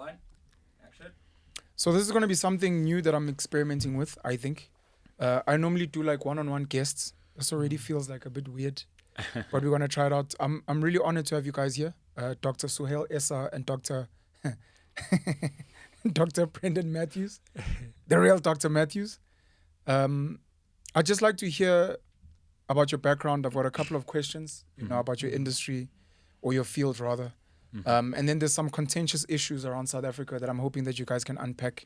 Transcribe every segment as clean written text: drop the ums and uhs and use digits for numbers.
One, action. So this is going to be something new that I'm experimenting with, I think. I normally do like one-on-one guests. This already feels like a bit weird, but we're going to try it out. I'm really honored to have you guys here. Dr. Suhail, Essa, and Dr. Dr. Brendan Matthews, the real Dr. Matthews. I'd just like to hear about your background. I've got a couple of questions, about your industry or your field rather. And then there's some contentious issues around South Africa that I'm hoping that you guys can unpack.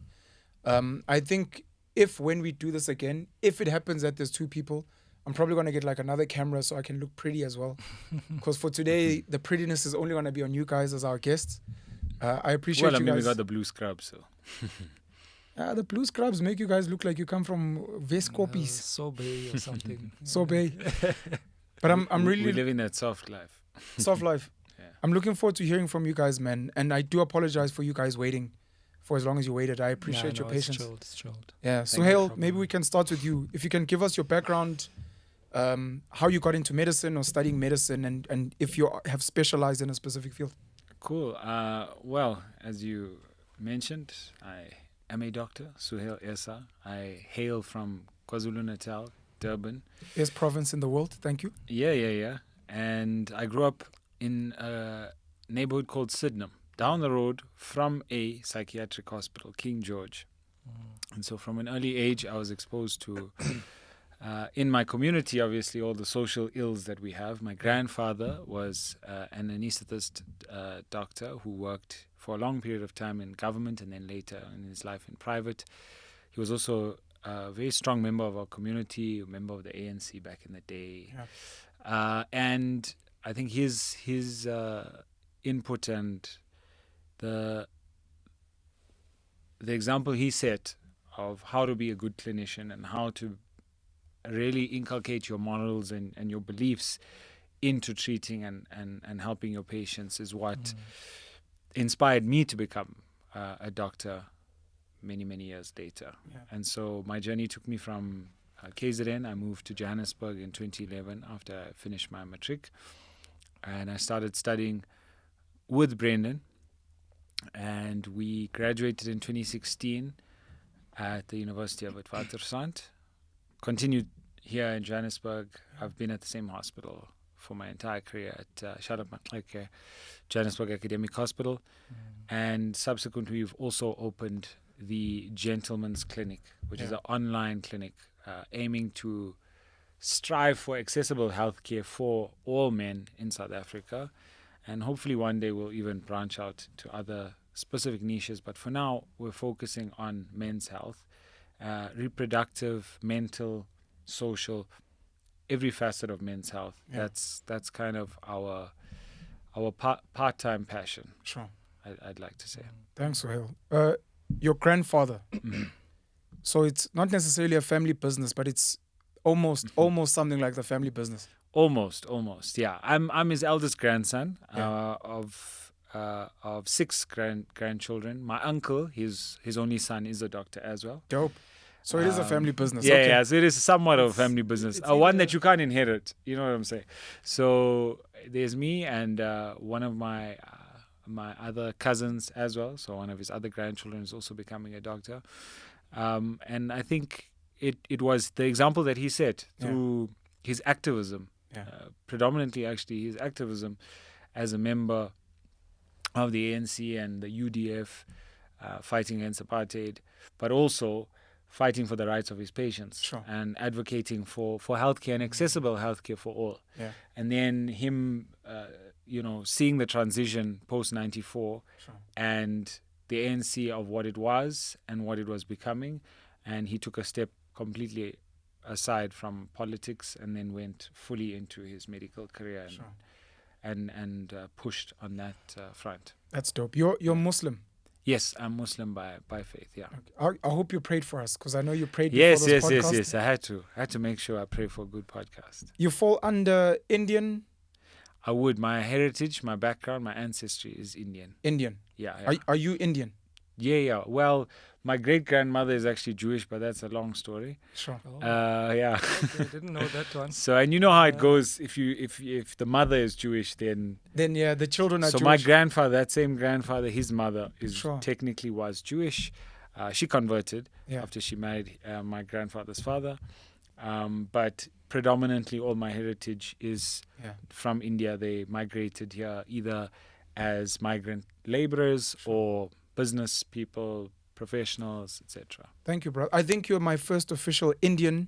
I think when we do this again, if it happens that there's two people, I'm probably going to get like another camera so I can look pretty as well. Because for today, the prettiness is only going to be on you guys as our guests. I appreciate you guys. We got the blue scrubs, so. The blue scrubs make you guys look like you come from Vescopies. Sobe or something. Sobe. But I'm really... We live in that soft life. Soft life. Yeah. I'm looking forward to hearing from you guys, man. And I do apologize for you guys waiting for as long as you waited. I appreciate your patience. It's chilled. Yeah. Suhail, maybe we can start with you. If you can give us your background, how you got into medicine or studying medicine, and if you have specialized in a specific field. Cool. Well, as you mentioned, I am a doctor, Suhail Essa. I hail from KwaZulu-Natal, Durban. Best province in the world. Thank you. Yeah. And I grew up in a neighborhood called Sydenham, down the road from a psychiatric hospital, King George. And so from an early age, I was exposed to, in my community, obviously, all the social ills that we have. My grandfather was an anesthetist doctor who worked for a long period of time in government and then later in his life in private. He was also a very strong member of our community, a member of the ANC back in the day. Yeah. And I think his input and the example he set of how to be a good clinician and how to really inculcate your morals and your beliefs into treating and helping your patients is what inspired me to become a doctor many years later. Yeah. And so my journey took me from KZN. I moved to Johannesburg in 2011 after I finished my matric. And I started studying with Brendan. And we graduated in 2016 at the University of Witwatersrand. Continued here in Johannesburg. I've been at the same hospital for my entire career at Johannesburg Academic Hospital. And subsequently, we've also opened the Gentleman's Clinic, which is an online clinic aiming to strive for accessible healthcare for all men in South Africa. And hopefully one day we'll even branch out to other specific niches. But for now, we're focusing on men's health, reproductive, mental, social, every facet of men's health. Yeah. That's kind of our part-time passion. Sure. I'd like to say. Thanks, Suhail. Your grandfather. So it's not necessarily a family business, but it's almost something like the family business. Almost. Yeah, I'm his eldest grandson of 6 grandchildren. My uncle, his only son, is a doctor as well. Dope. So it is a family business. Yeah, okay. Yeah. So it is somewhat of a family business. One that you can't inherit. You know what I'm saying? So there's me and one of my other cousins as well. So one of his other grandchildren is also becoming a doctor. And I think it was the example that he set through his activism. Yeah. Predominantly, actually, his activism as a member of the ANC and the UDF, fighting against apartheid, but also fighting for the rights of his patients and advocating for healthcare and accessible healthcare for all. Yeah. And then him, seeing the transition post-94 and the ANC of what it was and what it was becoming, and he took a step completely aside from politics and then went fully into his medical career and pushed on that front. That's dope. You're Muslim? Yes, I'm Muslim by faith, yeah. Okay. I hope you prayed for us, because I know you prayed before this podcast. Yes. I had to make sure I pray for a good podcast. You fall under Indian? I would. My heritage, my background, my ancestry is Indian. Indian? Yeah. Are you Indian? Yeah. Well, my great grandmother is actually Jewish, but that's a long story. Sure. Oh, Yeah. okay, I didn't know that one. So, and you know how it Yeah. goes. If the mother is Jewish, then Then yeah, the children are so Jewish. my grandfather, that same grandfather, his mother is Sure. technically was Jewish. She converted Yeah. after she married my grandfather's father. But predominantly all my heritage is Yeah. from India. They migrated here either as migrant laborers or business people, professionals, etc. Thank you, bro. I think you're my first official Indian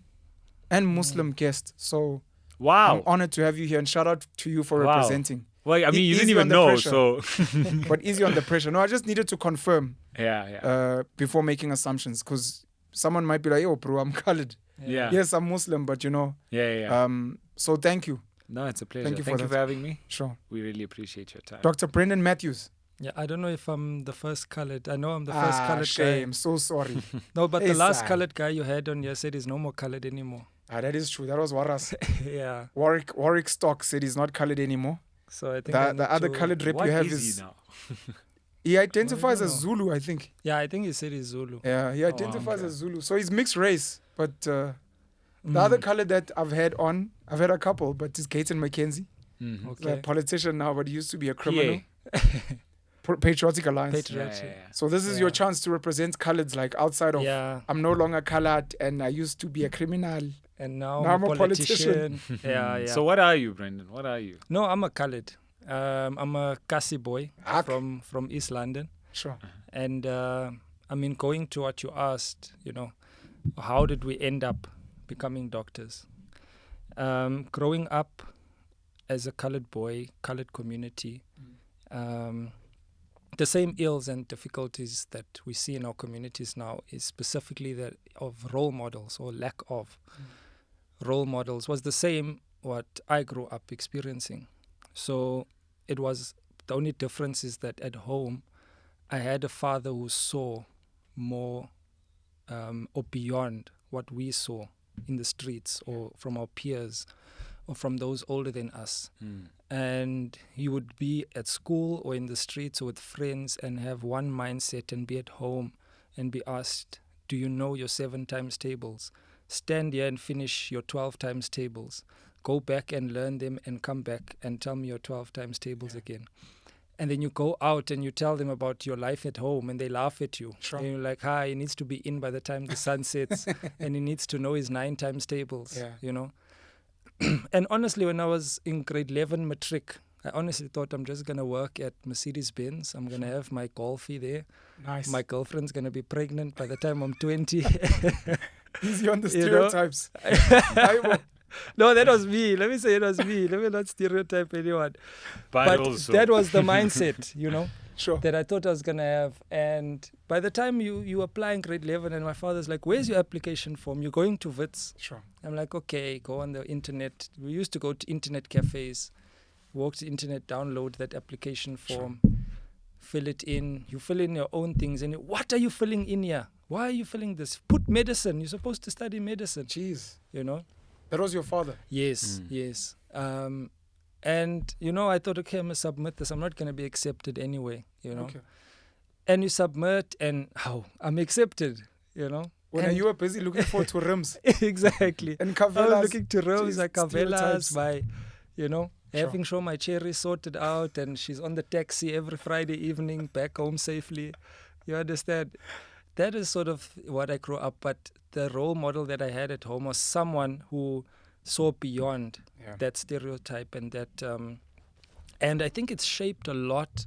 and Muslim guest. So I'm Wow. honored to have you here, and shout out to you for Wow. representing. Well, I mean, you didn't Easy on even the know, pressure. so But easy on the pressure. No, I just needed to confirm yeah. before making assumptions, because someone might be like, "Oh, bro, I'm colored. Yeah. Yes, I'm Muslim, but you know." Yeah. So thank you. No, it's a pleasure. Thank you for Thank you that. for having me. Sure. We really appreciate your time. Dr. Brendan Matthews. Yeah, I don't know if I'm the first colored. I know I'm the first colored shame. guy. So sorry. No, but the last Essa. colored guy you had on here said he's no more colored anymore. That is true. That was Waras. Yeah. Warwick Stock said he's not colored anymore. So I think I The need other to- colored rep What you have is is he now? he identifies I as don't Zulu, I think. Yeah, I think he said he's Zulu. Yeah, he identifies okay. as Zulu. So he's mixed race. But the other color that I've had a couple, but it's Gaten McKenzie. Mhm. He's a Okay. politician now, but he used to be a criminal. PA. Patriotic Alliance. Patriotic. So this is your Yeah. chance to represent coloreds, like outside of Yeah. I'm no longer colored and I used to be a criminal. And now, Now I'm a politician. yeah. So what are you, Brendan? What are you? No, I'm a colored. I'm a Kasi boy Ah, from East London. Sure. And I mean, going to what you asked, how did we end up becoming doctors? Growing up as a colored boy, colored community, the same ills and difficulties that we see in our communities now is specifically that of role models or lack of role models was the same what I grew up experiencing. So it was, the only difference is that at home, I had a father who saw more or beyond what we saw in the streets or from our peers or from those older than us. And he would be at school or in the streets or with friends and have one mindset and be at home and be asked, do you know your 7 times tables? Stand here and finish your 12 times tables. Go back and learn them and come back and tell me your 12 times tables again. And then you go out and you tell them about your life at home and they laugh at you. Sure. And you're like, he needs to be in by the time the sun sets and he needs to know his 9 times tables, And honestly, when I was in grade 11 matric, I honestly thought I'm just going to work at Mercedes-Benz. I'm going to have my golfie there. Nice. My girlfriend's going to be pregnant by the time I'm 20. Easy on the You know? stereotypes. No, that was me. Let me say it was me. Let me not stereotype anyone. But also, that was the mindset, Sure. that I thought I was going to have. And by the time you apply in grade 11 and my father's like, where's your application form? You're going to WITS. Sure. I'm like, okay, go on the internet. We used to go to internet cafes, walk to the internet, download that application form, fill it in. You fill in your own things. And what are you filling in here? Why are you filling this? Put medicine. You're supposed to study medicine, Jeez. That was your father? Yes, yes. And, I thought, okay, I'm going to submit this. I'm not going to be accepted anyway, Okay. And you submit and, I'm accepted, When you were busy looking forward to rims Exactly. and I was cavelas. looking to Rose, like stereotypes. Cavelas, by, having show my cherry sorted out, and she's on the taxi every Friday evening back home safely. You understand? That is sort of what I grew up. But the role model that I had at home was someone who saw beyond that stereotype and that. And I think it's shaped a lot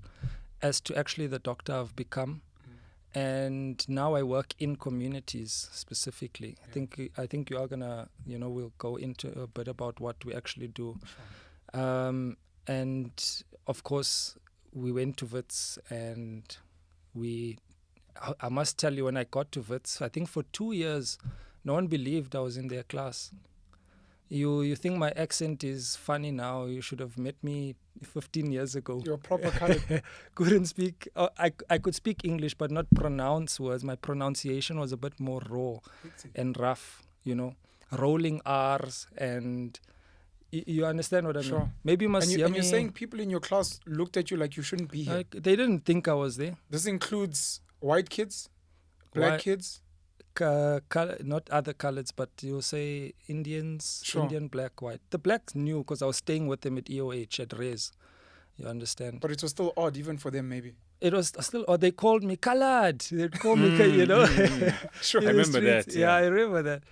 as to actually the doctor I've become. And now I work in communities specifically. I think you are gonna, we'll go into a bit about what we actually do. And of course, we went to WITS, and I must tell you, when I got to WITS, I think for 2 years, no one believed I was in their class. You think my accent is funny now? You should have met me 15 years ago. You're proper colored. Couldn't speak. I could speak English, but not pronounce words. My pronunciation was a bit more raw and rough. Rolling R's, and you understand what I mean? Sure. Maybe you must hear me. You're saying people in your class looked at you like you shouldn't be here. They didn't think I was there. This includes White kids? Black Why- kids? Not other colors, but you'll say Indians, Sure. Indian, black, white. The blacks knew because I was staying with them at EOH at Rez. You understand? But it was still odd, even for them, maybe. It was still, or they called me colored. They'd call me, you know. Sure. in I the remember that, streets. yeah. I remember that.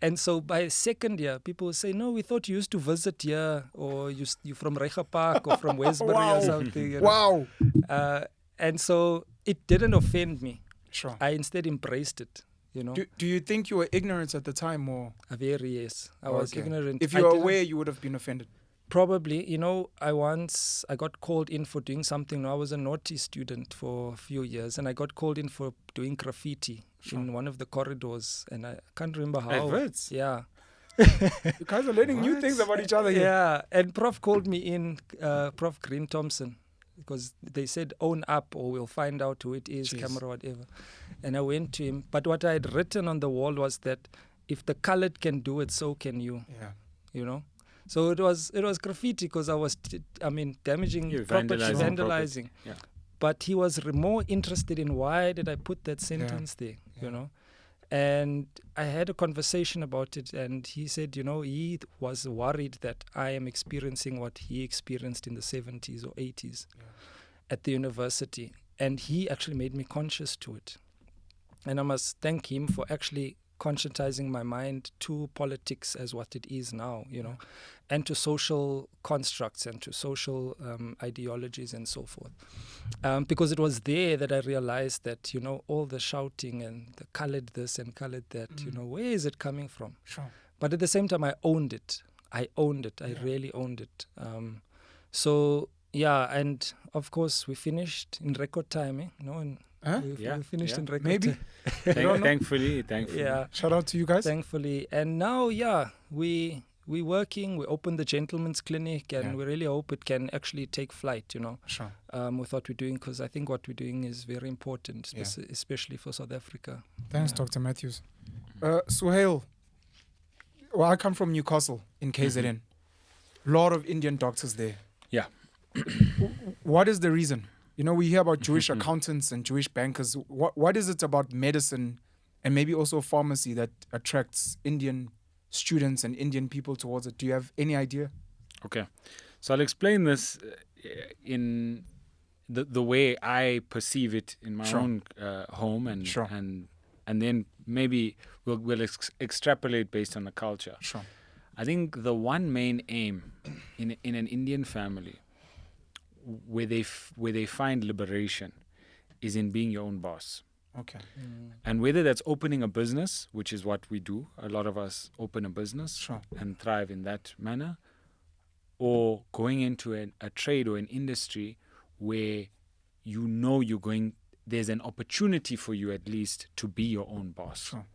And so by second year, people would say, no, we thought you used to visit here, or you from Recha Park or from Westbury Wow. or something. You know? Wow. And so it didn't offend me. Sure. I instead embraced it, you know. Do you think you were ignorant at the time, or Very, yes. I was Okay. ignorant. if I you were didn't- aware, you would have been offended? Probably, you know, I got called in for doing something. I was a naughty student for a few years, and I got called in for doing graffiti in one of the corridors, and I can't remember how. Adverts? Yeah. You guys are learning new What? things about each other here. Yeah, and Prof called me in, Prof Green Thompson, because they said own up or we'll find out who it is, Jeez. camera, whatever. And I went to him. But what I had written on the wall was that if the colored can do it, so can you, Yeah. you know. So it was graffiti because I was, damaging You're property, vandalizing vandalizing. Yeah. But he was more interested in why did I put that sentence there, you know. And I had a conversation about it, and he said, you know, he was worried that I am experiencing what he experienced in the 70s or 80s at the university. And he actually made me conscious to it. And I must thank him for actually conscientizing my mind to politics as what it is now, you know, and to social constructs and to social ideologies and so forth. Because it was there that I realized that, you know, all the shouting and the colored this and colored that, you know, where is it coming from? Sure. But at the same time, I owned it. I really owned it. So, yeah, and of course, we finished in record time, you know, and Huh? we finished in record Maybe. time. don't know. Thankfully. Yeah. Shout out to you guys. Thankfully. And now, we're working. We opened the gentleman's clinic, and we really hope it can actually take flight, you know, Sure. with what we're doing, because I think what we're doing is very important, Yeah. especially for South Africa. Thanks, Dr. Matthews. Suhail, well, I come from Newcastle in KZN. Lot of Indian doctors there. Yeah. What is the reason? You know, we hear about Jewish accountants and Jewish bankers. What is it about medicine and maybe also pharmacy that attracts Indian students and Indian people towards it? Do you have any idea? Okay. So I'll explain this in the way I perceive it in my own home, and Sure. and then maybe we'll extrapolate based on the culture. Sure. I think the one main aim in an Indian family where they find liberation is in being your own boss. Okay. And whether that's opening a business, which is what we do, a lot of us open a business Sure. and thrive in that manner, or going into a trade or an industry where you know there's an opportunity for you at least to be your own boss. Sure.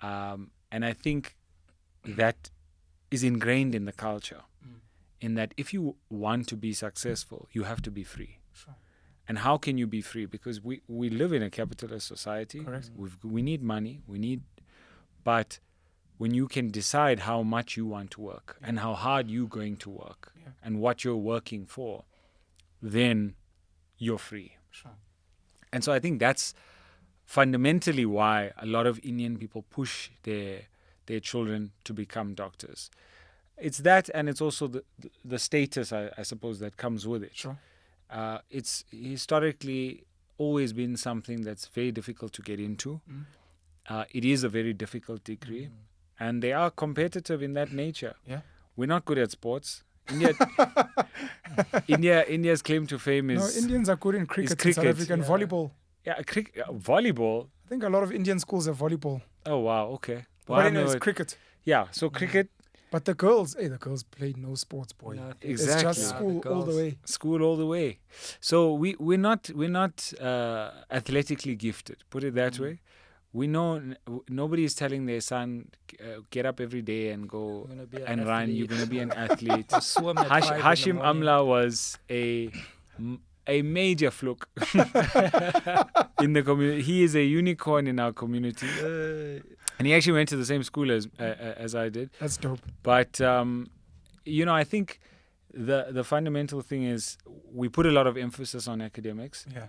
And I think that is ingrained in the culture, in that if you want to be successful, you have to be free. Sure. And how can you be free? Because we live in a capitalist society. Correct. We need money. But when you can decide how much you want to work and how hard you're going to work and what you're working for, then you're free. Sure. And so I think that's fundamentally why a lot of Indian people push their children to become doctors. It's that, and it's also the status, I suppose, that comes with it. Sure. It's historically always been something that's very difficult to get into. It is a very difficult degree, and they are competitive in that nature. Yeah. We're not good at sports. India's claim to fame is No, Indians are good in cricket, in South cricket. Africa, and volleyball. volleyball. I think a lot of Indian schools have volleyball. Oh wow, okay. Well, But I know anyways, it- cricket. yeah, so cricket, But the girls played no sports, boy. Nothing. It's Exactly. just Yeah, school the all the girls. way. school all the way. So we're not athletically gifted. Put it that way. We know nobody is telling their son get up every day and go You're gonna be an and run. You're athlete. going to be an athlete. Swim at 5 in the Hashim morning. Amla was a major fluke in the community. He is a unicorn in our community, and he actually went to the same school as I did. That's dope. But I think the fundamental thing is we put a lot of emphasis on academics. Yeah.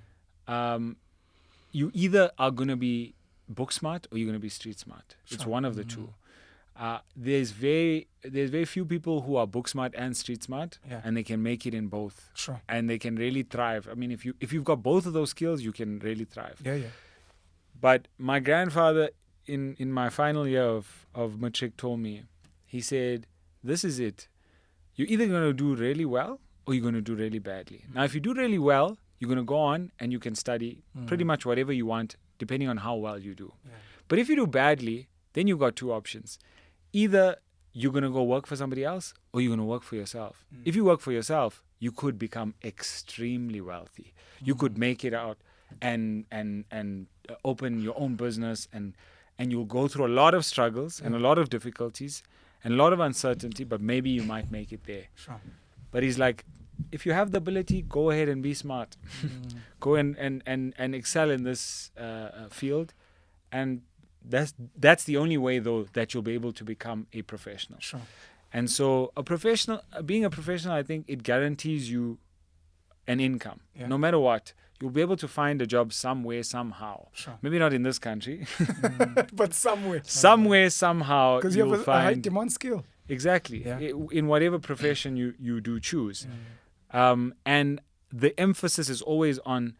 you either are going to be book smart or you're going to be street smart. It's Sure. one of the two. There's very few people who are book smart and street smart, Yeah. and they can make it in both, Sure. and they can really thrive. I mean, if you've got both of those skills, you can really thrive. Yeah, yeah. But my grandfather, in my final year of matric, told me, he said, "This is it. You're either going to do really well or you're going to do really badly. Now, if you do really well, you're going to go on and you can study pretty much whatever you want, depending on how well you do. Yeah. But if you do badly, then you've got two options. Either you're going to go work for somebody else or you're going to work for yourself. If you work for yourself, you could become extremely wealthy. You could make it out and open your own business, and you'll go through a lot of struggles and a lot of difficulties and a lot of uncertainty, but maybe you might make it there." Sure. But he's like, if you have the ability, go ahead and be smart. Go and excel in this field. And that's the only way, though, that you'll be able to become a professional. Sure. And so being a professional, I think it guarantees you an income. Yeah. No matter what, you'll be able to find a job somewhere, somehow. Sure. Maybe not in this country. But somewhere. Somewhere, somehow, Because you you'll have a high find... Demand skill. Exactly. Yeah. In whatever profession you do choose. And the emphasis is always on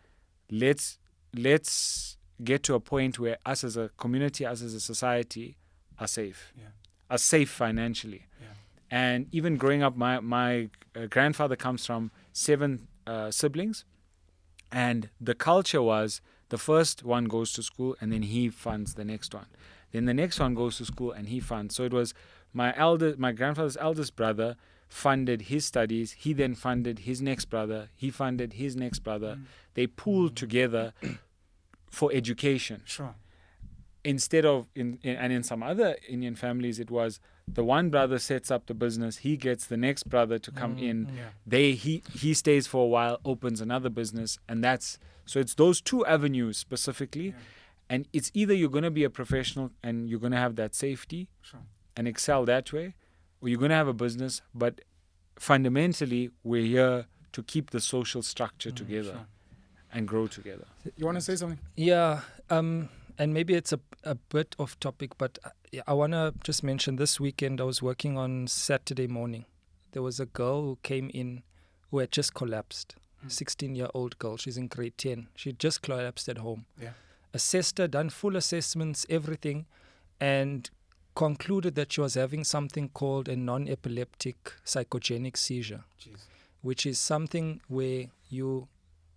let's get to a point where us as a community, us as a society are safe. Yeah. Are safe financially. Yeah. And even growing up, my grandfather comes from 7 siblings. And the culture was the first one goes to school and then he funds the next one. Then the next one goes to school and he funds. So it was my grandfather's eldest brother funded his studies. He then funded his next brother. He funded his next brother. They pooled together for education. Sure. Instead of, in some other Indian families, it was the one brother sets up the business. He gets the next brother to come in. Yeah. He stays for a while, opens another business. And so it's those two avenues specifically. Yeah. And it's either you're going to be a professional and you're going to have that safety Sure. and excel that way, or you're going to have a business, but fundamentally we're here to keep the social structure together Sure. and grow together. You want to say something? Yeah, and maybe it's a bit off topic, but I want to just mention this weekend I was working on Saturday morning. There was a girl who came in who had just collapsed, 16-year-old girl. She's in grade 10. She just collapsed at home. Yeah. Assessed her, done full assessments, everything, and concluded that she was having something called a non-epileptic psychogenic seizure, Jeez. which is something where you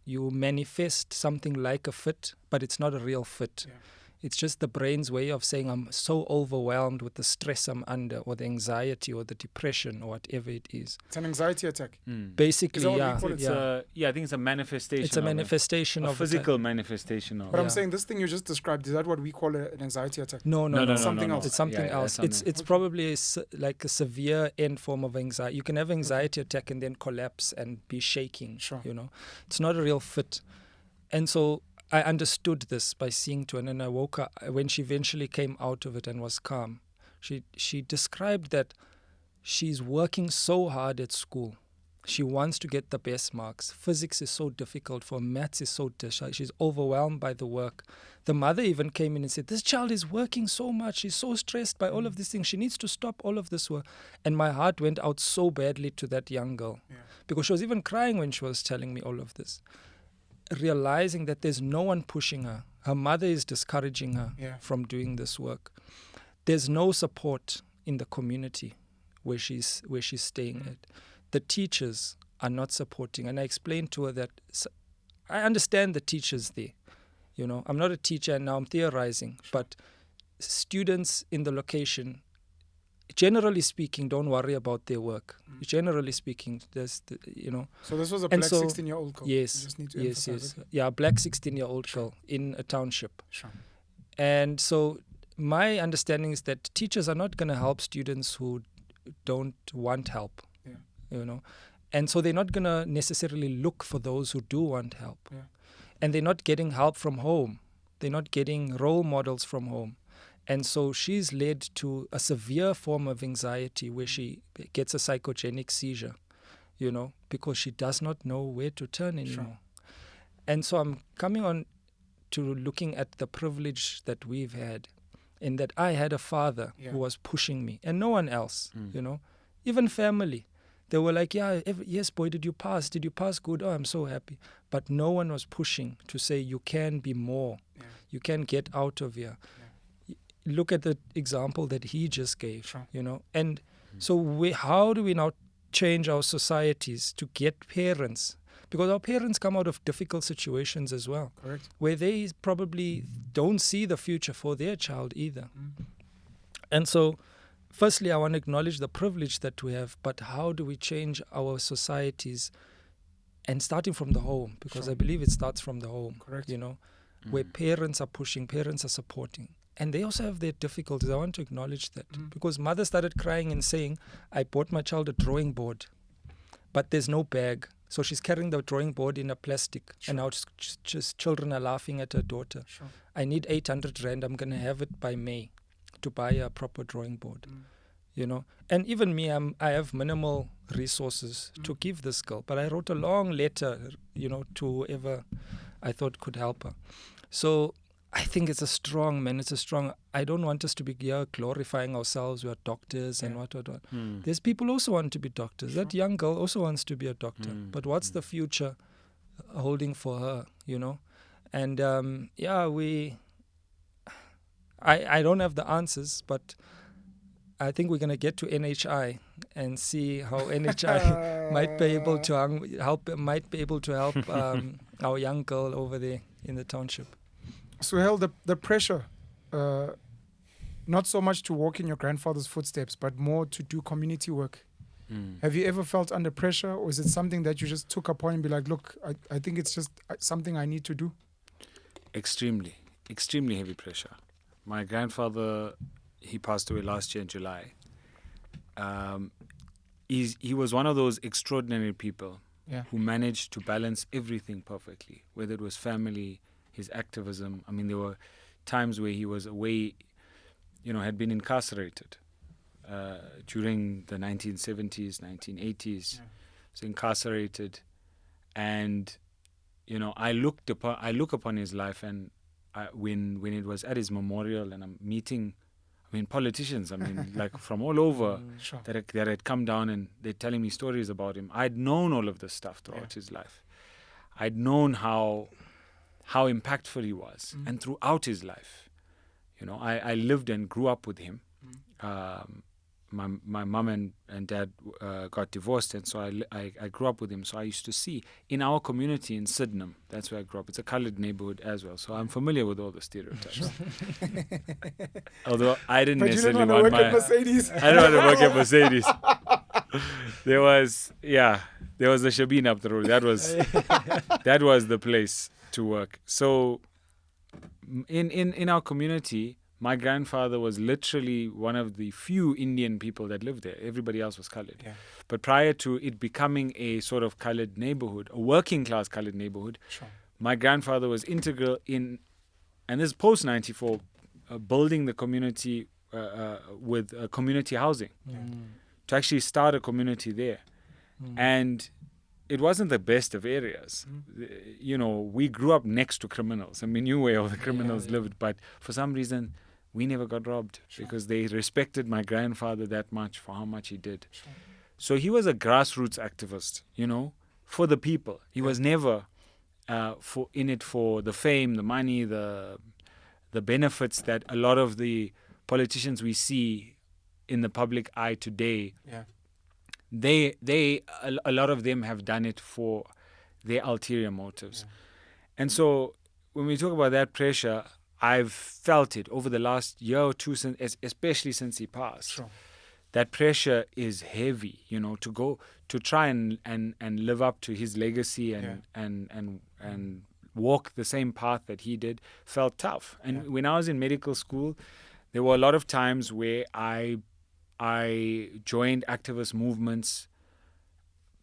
manifest something like a fit, but it's not a real fit. Yeah. It's just the brain's way of saying I'm so overwhelmed with the stress I'm under, or the anxiety or the depression or whatever it is. It's an anxiety attack. Basically, Is that what we yeah. call it? I think it's a manifestation. It's a manifestation a of physical manifestation of. But I'm Yeah. saying this thing you just described, is that what we call an anxiety attack? No, Something else. It's something Yeah, else. that's It's probably like a severe end form of anxiety. You can have anxiety attack and then collapse and be shaking. Sure. You know, it's not a real fit. And so I understood this by seeing to her, and then I woke up when she eventually came out of it and was calm. She described that she's working so hard at school. She wants to get the best marks. Physics is so difficult for her. Maths is so difficult. She's overwhelmed by the work. The mother even came in and said, this child is working so much. She's so stressed by all of these things. She needs to stop all of this work. And my heart went out so badly to that young girl. Yeah. Because she was even crying when she was telling me all of this. Realizing that there's no one pushing her. Her mother is discouraging her from doing this work. There's no support in the community where she's staying at. The teachers are not supporting. And I explained to her that I understand the teachers there. You know, I'm not a teacher and now I'm theorizing. But students in the location, generally speaking, don't worry about their work. Generally speaking, there's, So this was a And black so- 16-year-old girl. Yes, You just need to yes. emphasize it. Yeah, a black 16-year-old girl in a township. Sure. And so my understanding is that teachers are not going to help students who don't want help, you know. And so they're not going to necessarily look for those who do want help. Yeah. And they're not getting help from home. They're not getting role models from home. And so she's led to a severe form of anxiety where she gets a psychogenic seizure, you know, because she does not know where to turn anymore. And so I'm coming on to looking at the privilege that we've had, in that I had a father who was pushing me and no one else, even family. They were like, yes, boy, did you pass? Did you pass good? Oh, I'm so happy. But no one was pushing to say, you can be more. Yeah. You can get out of here. Yeah. Look at the example that he just gave, And so how do we now change our societies to get parents? Because our parents come out of difficult situations as well. Correct. Where they probably don't see the future for their child either. And so, firstly, I want to acknowledge the privilege that we have, but how do we change our societies? And starting from the home, because I believe it starts from the home. Correct. Where parents are pushing, parents are supporting. And they also have their difficulties. I want to acknowledge that. Because mother started crying and saying, I bought my child a drawing board, but there's no bag. So she's carrying the drawing board in a plastic. And now just children are laughing at her daughter. I need 800 Rand. I'm going to have it by May to buy a proper drawing board. And even me, I have minimal resources to give this girl. But I wrote a long letter, to whoever I thought could help her. So I think it's a strong, man. I don't want us to be here glorifying ourselves. We are doctors and what. There's people also want to be doctors. That young girl also wants to be a doctor. But what's the future holding for her, And I don't have the answers, but I think we're going to get to NHI and see how NHI might be able to help our young girl over there in the township. Suhail, the pressure, not so much to walk in your grandfather's footsteps, but more to do community work. Have you ever felt under pressure, or is it something that you just took upon and be like, look, I think it's just something I need to do? Extremely heavy pressure. My grandfather, he passed away last year in July. He was one of those extraordinary people who managed to balance everything perfectly, whether it was family, his activism. I mean, there were times where he was away, had been incarcerated during the 1970s, 1980s. Was incarcerated, and I look upon his life, and when it was at his memorial, and I'm meeting, politicians, like from all over that had come down, and they're telling me stories about him. I'd known all of this stuff throughout his life. I'd known how impactful he was, and throughout his life, I lived and grew up with him. My mum and dad got divorced, and so I grew up with him. So I used to see in our community in Sydenham, that's where I grew up. It's a coloured neighbourhood as well, so I'm familiar with all the stereotypes. Although I didn't necessarily want at Mercedes. I didn't want to work at Mercedes. There was the Shabin up the road. That was the place to work. So in our community, my grandfather was literally one of the few Indian people that lived there. Everybody else was coloured. Yeah. But prior to it becoming a sort of coloured neighbourhood, a working class coloured neighbourhood, my grandfather was integral in, and this is post 94, building the community with community housing to actually start a community there. And it wasn't the best of areas. We grew up next to criminals, and we knew where all the criminals lived. But for some reason, we never got robbed because they respected my grandfather that much for how much he did. So he was a grassroots activist, for the people. He was never in it for the fame, the money, the benefits that a lot of the politicians we see in the public eye today. A lot of them have done it for their ulterior motives. And so when we talk about that pressure, I've felt it over the last year or two, especially since he passed. That pressure is heavy, to try and live up to his legacy and walk the same path that he did felt tough. And when I was in medical school, there were a lot of times where I joined activist movements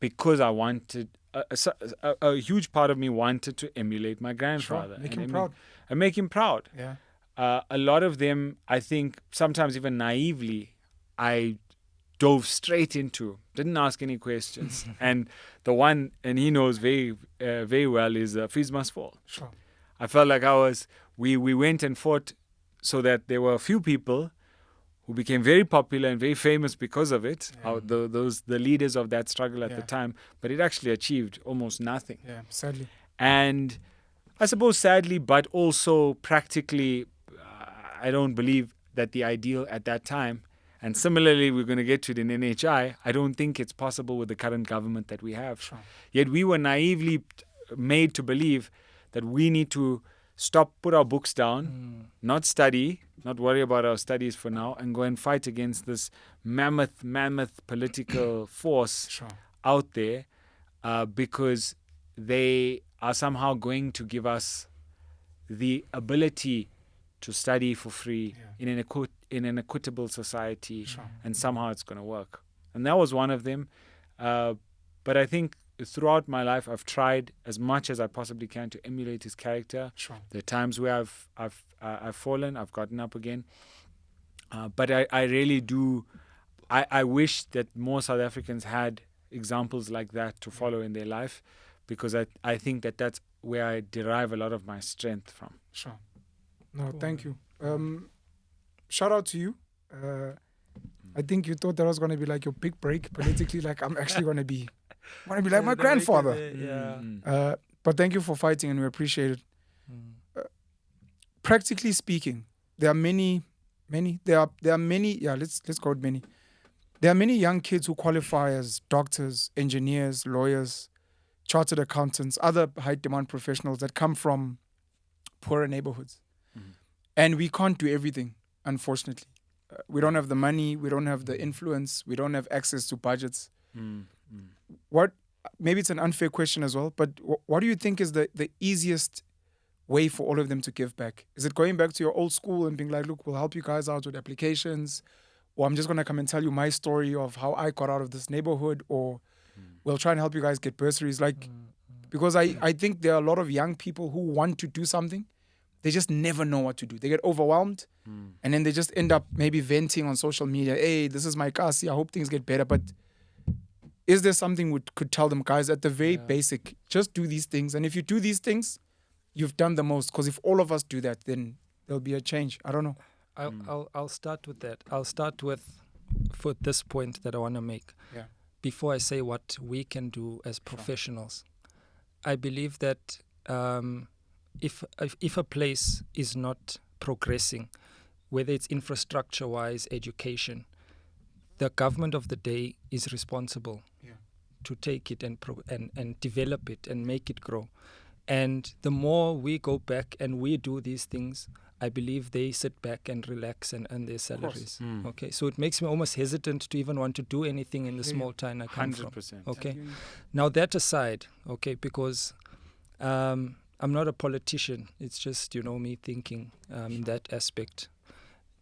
because I wanted, a huge part of me wanted to emulate my grandfather. Make him proud. And make him proud. Yeah. A lot of them, I think, sometimes even naively, I dove straight into, didn't ask any questions. And the one, and he knows very well, is Fees Must Fall. Sure. I felt like we went and fought so that there were a few people who became very popular and very famous because of it, the leaders of that struggle at the time, but it actually achieved almost nothing. Yeah, sadly. And I suppose sadly, but also practically, I don't believe that the ideal at that time, and similarly, we're going to get to it in NHI, I don't think it's possible with the current government that we have. Sure. Yet we were naively made to believe that we need to put our books down, not study, not worry about our studies for now, and go and fight against this mammoth political force out there, because they are somehow going to give us the ability to study for free in an equitable society, and somehow it's going to work. And that was one of them. But I think throughout my life, I've tried as much as I possibly can to emulate his character. Sure. There are times where I've fallen, I've gotten up again. But I really do. I wish that more South Africans had examples like that to follow in their life, because I think that that's where I derive a lot of my strength from. Sure. No, thank you. Shout out to you. I think you thought that was going to be like your big break politically. Like, I'm actually going to be like my grandfather. But thank you for fighting, and we appreciate it. Practically speaking, there are many. There are many. Yeah, let's go with many. There are many young kids who qualify as doctors, engineers, lawyers, chartered accountants, other high demand professionals that come from poorer neighborhoods. And we can't do everything, unfortunately. We don't have the money, we don't have the influence, we don't have access to budgets. What, maybe it's an unfair question as well, but what do you think is the easiest way for all of them to give back? Is it going back to your old school and being like, look, we'll help you guys out with applications, or I'm just going to come and tell you my story of how I got out of this neighborhood, or we'll try and help you guys get bursaries? Like, because I think there are a lot of young people who want to do something. They just never know what to do. They get overwhelmed, and then they just end up maybe venting on social media. Hey, this is my kasi. I hope things get better. But is there something we could tell them, guys, at the very basic, just do these things. And if you do these things, you've done the most. Because if all of us do that, then there'll be a change. I don't know. I'll start with that. I'll start with, for this point that I want to make. Yeah. Before I say what we can do as professionals, I believe that if a place is not progressing, whether it's infrastructure-wise, education, the government of the day is responsible to take it and develop it and make it grow. And the more we go back and we do these things, I believe they sit back and relax and earn their salaries. Okay, so it makes me almost hesitant to even want to do anything in the small town I come from. 100%. Okay, now that aside, okay, because I'm not a politician. It's just, me thinking in that aspect.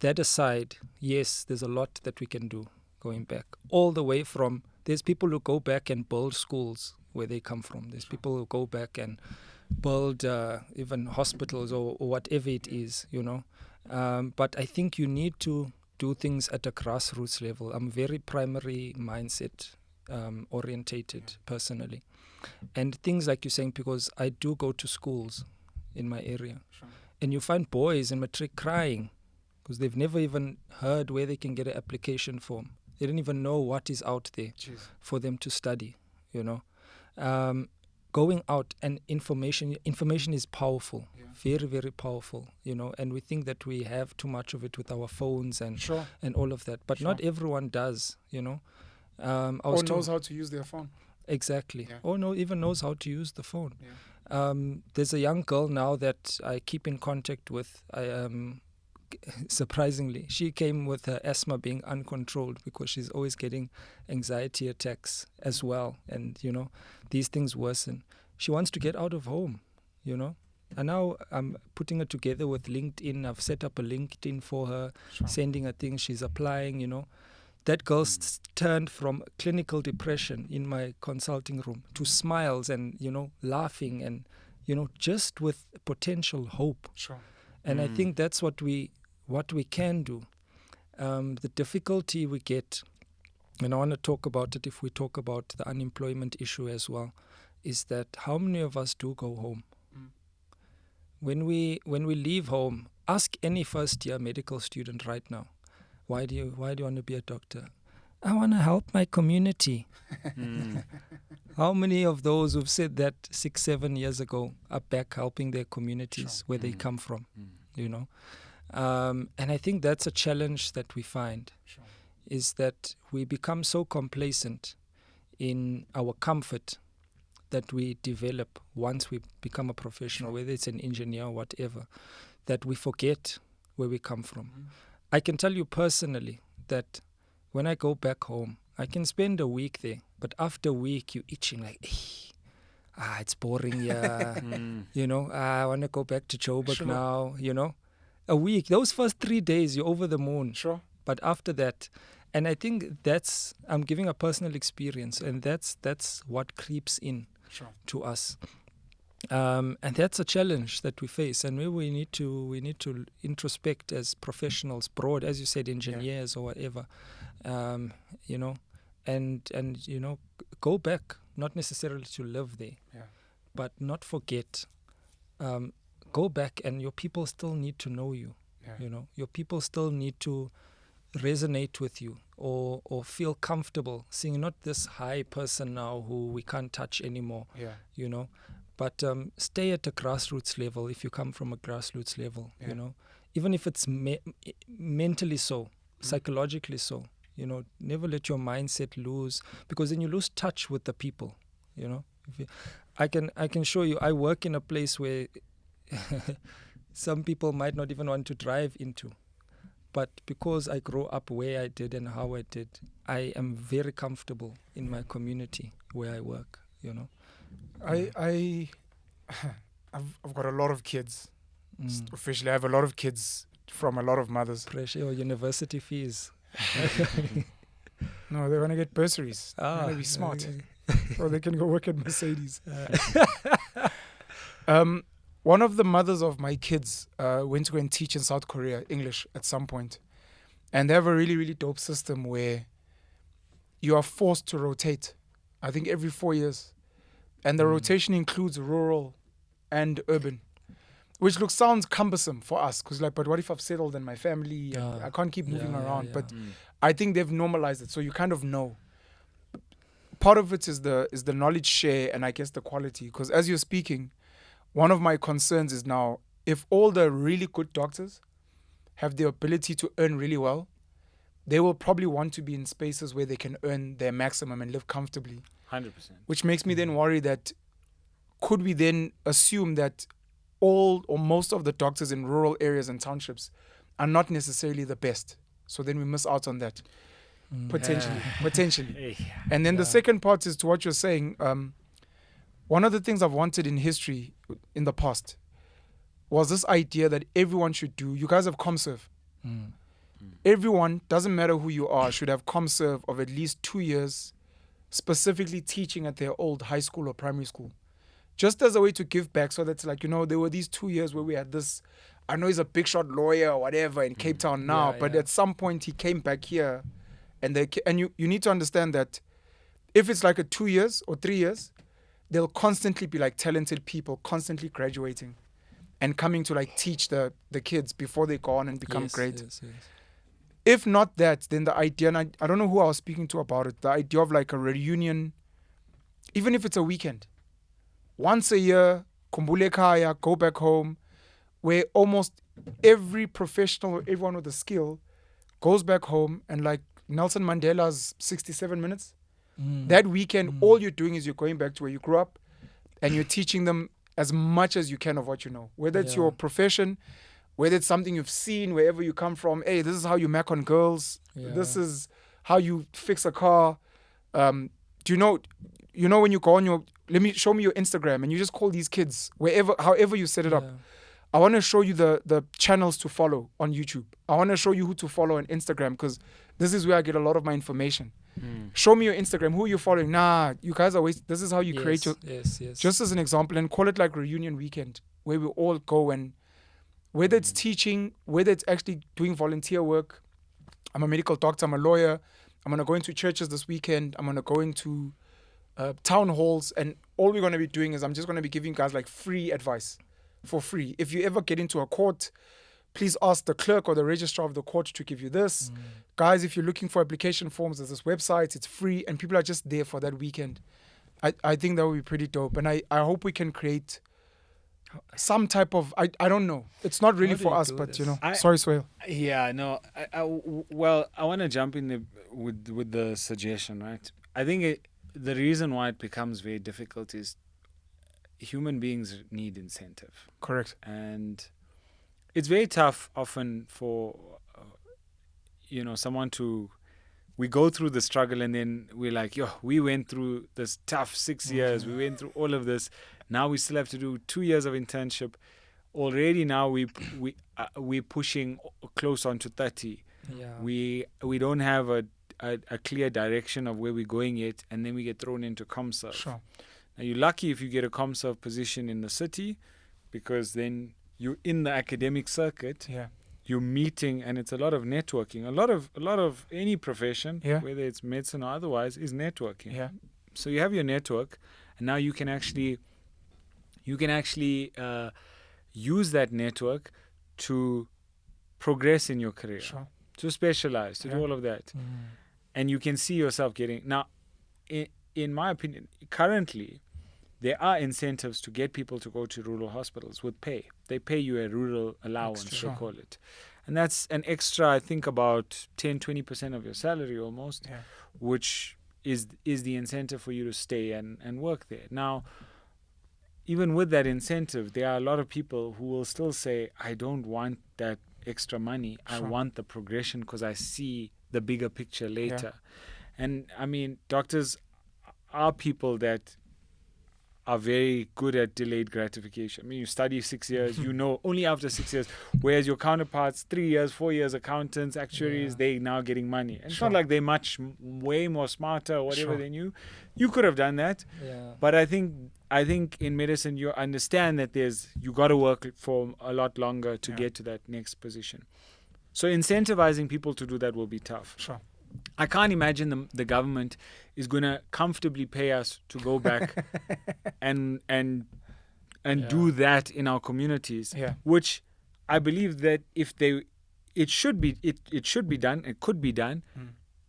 That aside, yes, there's a lot that we can do going back. All the way from, there's people who go back and build schools where they come from. There's people who go back and build even hospitals or whatever it is, But I think you need to do things at a grassroots level. I'm very primary mindset orientated personally. And things like you're saying, because I do go to schools in my area, and you find boys in matric crying because they've never even heard where they can get an application form. They don't even know what is out there for them to study, Going out and information is powerful, very, very powerful, and we think that we have too much of it with our phones and all of that. But not everyone does, Or knows how to use their phone. Exactly. Or even knows how to use the phone. There's a young girl now that I keep in contact with. Surprisingly, she came with her asthma being uncontrolled because she's always getting anxiety attacks as well. And, these things worsen. She wants to get out of home, And now I'm putting her together with LinkedIn. I've set up a LinkedIn for her, sending her things. She's applying, That girl turned from clinical depression in my consulting room to smiles and, laughing and, just with potential hope. And I think that's what we can do. The difficulty we get and I want to talk about it if we talk about the unemployment issue as well, is that how many of us do go home? When we leave home, ask any first year medical student right now, why do you want to be a doctor? I want to help my community. How many of those who've said that 6-7 years ago are back helping their communities where they come from? You know, and I think that's a challenge that we find, is that we become so complacent in our comfort that we develop once we become a professional, whether it's an engineer or whatever, that we forget where we come from. I can tell you personally that when I go back home, I can spend a week there, but after a week you're itching like, it's boring here. You know, I want to go back to Joburg now, you know. A week, those first 3 days you're over the moon. Sure. But after that, and I think I'm giving a personal experience, and that's what creeps in to us. And that's a challenge that we face, and we need to introspect as professionals, broad, as you said, engineers or whatever, you know, and you know, go back, not necessarily to live there, but not forget. Go back, and your people still need to know you. You know, your people still need to resonate with you or feel comfortable seeing not this high person now who we can't touch anymore. You know. But stay at a grassroots level if you come from a grassroots level, you know, even if it's mentally so, psychologically so, you know, never let your mindset lose, because then you lose touch with the people, you know. I can show you, I work in a place where some people might not even want to drive into, but because I grew up where I did and how I did, I am very comfortable in my community where I work, you know. I've got a lot of kids. Officially, I have a lot of kids from a lot of mothers. Pressure or university fees. No, they want to get bursaries. They want to be smart. So they can go work at Mercedes. One of the mothers of my kids went to go and teach in South Korea English at some point. And they have a really, really dope system where you are forced to rotate, I think every 4 years. And the rotation includes rural and urban, which sounds cumbersome for us, because like, but what if I've settled in my family? I can't keep moving around. But I think they've normalized it, so you kind of know. Part of it is the knowledge share, and I guess the quality. Because as you're speaking, one of my concerns is now, if all the really good doctors have the ability to earn really well, they will probably want to be in spaces where they can earn their maximum and live comfortably. 100%. Which makes me then worry that could we then assume that all or most of the doctors in rural areas and townships are not necessarily the best? So then we miss out on that. Potentially. And then the second part is to what you're saying. One of the things I've wanted in history in the past was this idea that everyone should do. You guys have ComServe. Everyone, doesn't matter who you are, should have ComServe of at least 2 years, specifically teaching at their old high school or primary school, just as a way to give back. So that's like, you know, there were these 2 years where we had this, I know he's a big shot lawyer or whatever in Cape Town now, but at some point he came back here, and you need to understand that if it's like a 2 years or 3 years, there'll constantly be like talented people constantly graduating and coming to like teach the kids before they go on and become great. If not that, then the idea, and I don't know who I was speaking to about it, the idea of like a reunion, even if it's a weekend, once a year, kumbule kaya, go back home, where almost every professional or everyone with a skill goes back home, and like Nelson Mandela's 67 minutes, that weekend, all you're doing is you're going back to where you grew up, and you're teaching them as much as you can of what you know, whether it's your profession, whether it's something you've seen wherever you come from. Hey, this is how you mac on girls. This is how you fix a car. Do you know when you go on show me your Instagram, and you just call these kids however you set it up. I want to show you the channels to follow on YouTube. I want to show you who to follow on Instagram, because this is where I get a lot of my information. Show me your Instagram. Who are you following? Nah, you guys are wasting. This is how you create your... Just as an example, and call it like reunion weekend, where we all go, and whether it's teaching, whether it's actually doing volunteer work. I'm a medical doctor, I'm a lawyer, I'm going to go into churches this weekend. I'm going to go into town halls. And all we're going to be doing is I'm just going to be giving guys like free advice for free. If you ever get into a court, please ask the clerk or the registrar of the court to give you this. Guys, if you're looking for application forms, there's this website. It's free. And people are just there for that weekend. I think that would be pretty dope. And I hope we can create some type of, I don't know. It's not really for us, but sorry, Swale. Yeah, no. Well, I want to jump in with the suggestion, right? I think the reason why it becomes very difficult is human beings need incentive. Correct. And it's very tough often for, someone to, we go through the struggle and then we're like, we went through this tough 6 years. We went through all of this. Now we still have to do 2 years of internship. Already now we're pushing close on to 30. Yeah. We don't have a clear direction of where we're going yet, and then we get thrown into ComServe. Sure. Now you're lucky if you get a ComServe position in the city, because then you're in the academic circuit. Yeah. You're meeting, and it's a lot of networking. A lot of any profession, whether it's medicine or otherwise, is networking. Yeah. So you have your network, and now you can actually use that network to progress in your career, to specialize, to do all of that. And you can see yourself getting... Now, in my opinion, currently, there are incentives to get people to go to rural hospitals with pay. They pay you a rural allowance, they call it. And that's an extra, I think, about 10-20% of your salary almost, which is the incentive for you to stay and work there. Now, even with that incentive, there are a lot of people who will still say, I don't want that extra money. I want the progression because I see the bigger picture later. And I mean, doctors are people that are very good at delayed gratification. I mean, you study 6 years, only after 6 years, whereas your counterparts, 3 years, 4 years, accountants, actuaries, they now getting money. And it's not like they're way more smarter or whatever than you. You could have done that. But I think in medicine, you understand that you got to work for a lot longer to get to that next position. So incentivizing people to do that will be tough. I can't imagine the government is going to comfortably pay us to go back and do that in our communities, which I believe that it should be done, it could be done,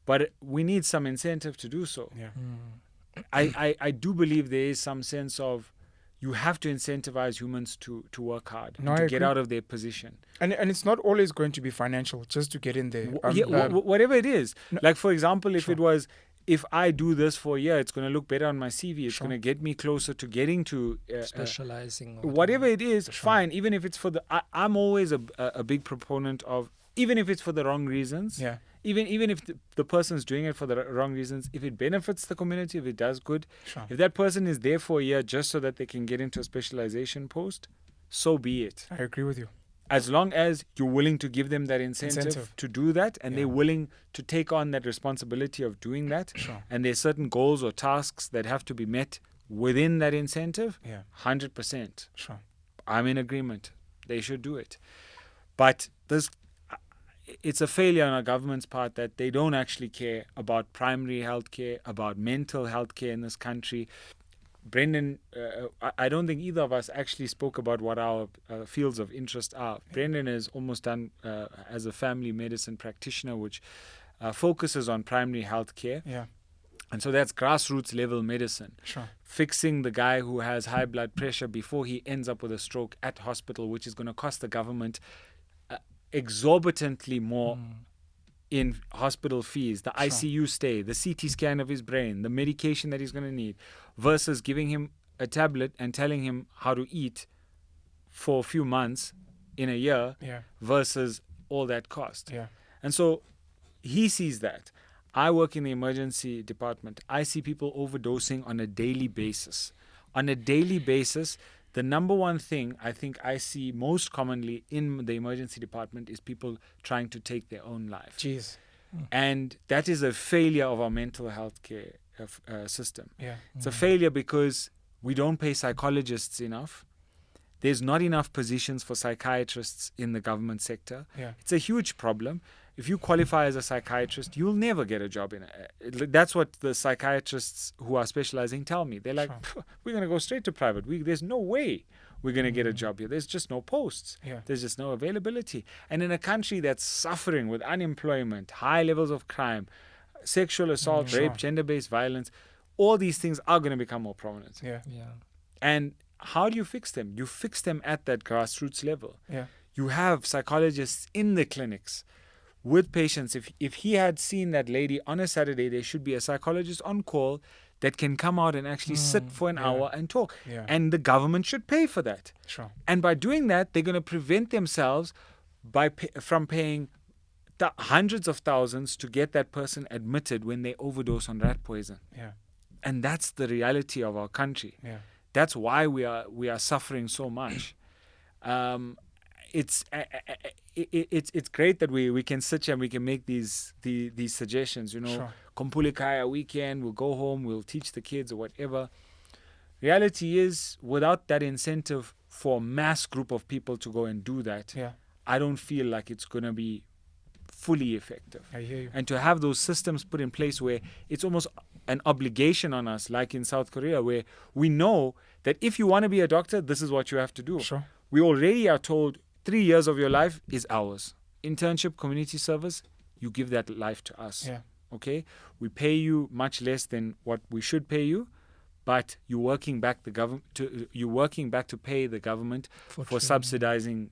but we need some incentive to do so. I do believe there is some sense of you have to incentivize humans to work hard, to get out of their position. And it's not always going to be financial just to get in there. Whatever it is. Like, for example, if it was, if I do this for a year, it's going to look better on my CV. It's going to get me closer to getting to... specializing. Whatever it is, fine. Even if it's for the... I'm always a big proponent of, even if it's for the wrong reasons, even if the person's doing it for the wrong reasons, if it benefits the community, if it does good, if that person is there for a year just so that they can get into a specialization post, so be it. I agree with you. As long as you're willing to give them that incentive to do that, and they're willing to take on that responsibility of doing that, and there's certain goals or tasks that have to be met within that incentive, 100%. I'm in agreement. They should do it. But it's a failure on our government's part that they don't actually care about primary healthcare, about mental health care in this country. Brendan, I don't think either of us actually spoke about what our fields of interest are. Brendan is almost done as a family medicine practitioner, which focuses on primary health care. And so that's grassroots level medicine. Fixing the guy who has high blood pressure before he ends up with a stroke at hospital, which is going to cost the government exorbitantly more in hospital fees, the ICU stay, the CT scan of his brain, the medication that he's going to need, versus giving him a tablet and telling him how to eat for a few months in a year versus all that cost. And so he sees that. I work in the emergency department. I see people overdosing on a daily basis. On a daily basis, the number one thing I think I see most commonly in the emergency department is people trying to take their own life. And that is a failure of our mental health care system. It's a failure because we don't pay psychologists enough. There's not enough positions for psychiatrists in the government sector. It's a huge problem. if you qualify as a psychiatrist, you'll never get a job in that's what the psychiatrists who are specializing tell me. They're like, we're going to go straight to private. There's no way we're going to get a job here. There's just no posts. Yeah. There's just no availability. And in a country that's suffering with unemployment, high levels of crime, sexual assault, rape, gender-based violence, all these things are going to become more prominent. Yeah. And how do you fix them? You fix them at that grassroots level. Yeah. You have psychologists in the clinics with patients. If he had seen that lady on a Saturday, there should be a psychologist on call that can come out and actually sit for an hour and talk. Yeah. And the government should pay for that. Sure. And by doing that, they're going to prevent themselves from paying hundreds of thousands to get that person admitted when they overdose on rat poison. Yeah. And that's the reality of our country. Yeah. That's why we are suffering so much. It's great that we can sit here and we can make these suggestions. Sure. Kompulikaya weekend, we'll go home, we'll teach the kids or whatever. Reality is, without that incentive for a mass group of people to go and do that, I don't feel like it's going to be fully effective. I hear you. And to have those systems put in place where it's almost an obligation on us, like in South Korea, where we know that if you want to be a doctor, this is what you have to do. Sure. We already are told 3 years of your life is ours. Internship, community service, you give that life to us. Yeah. Okay? We pay you much less than what we should pay you, but you're working back to pay the government for subsidizing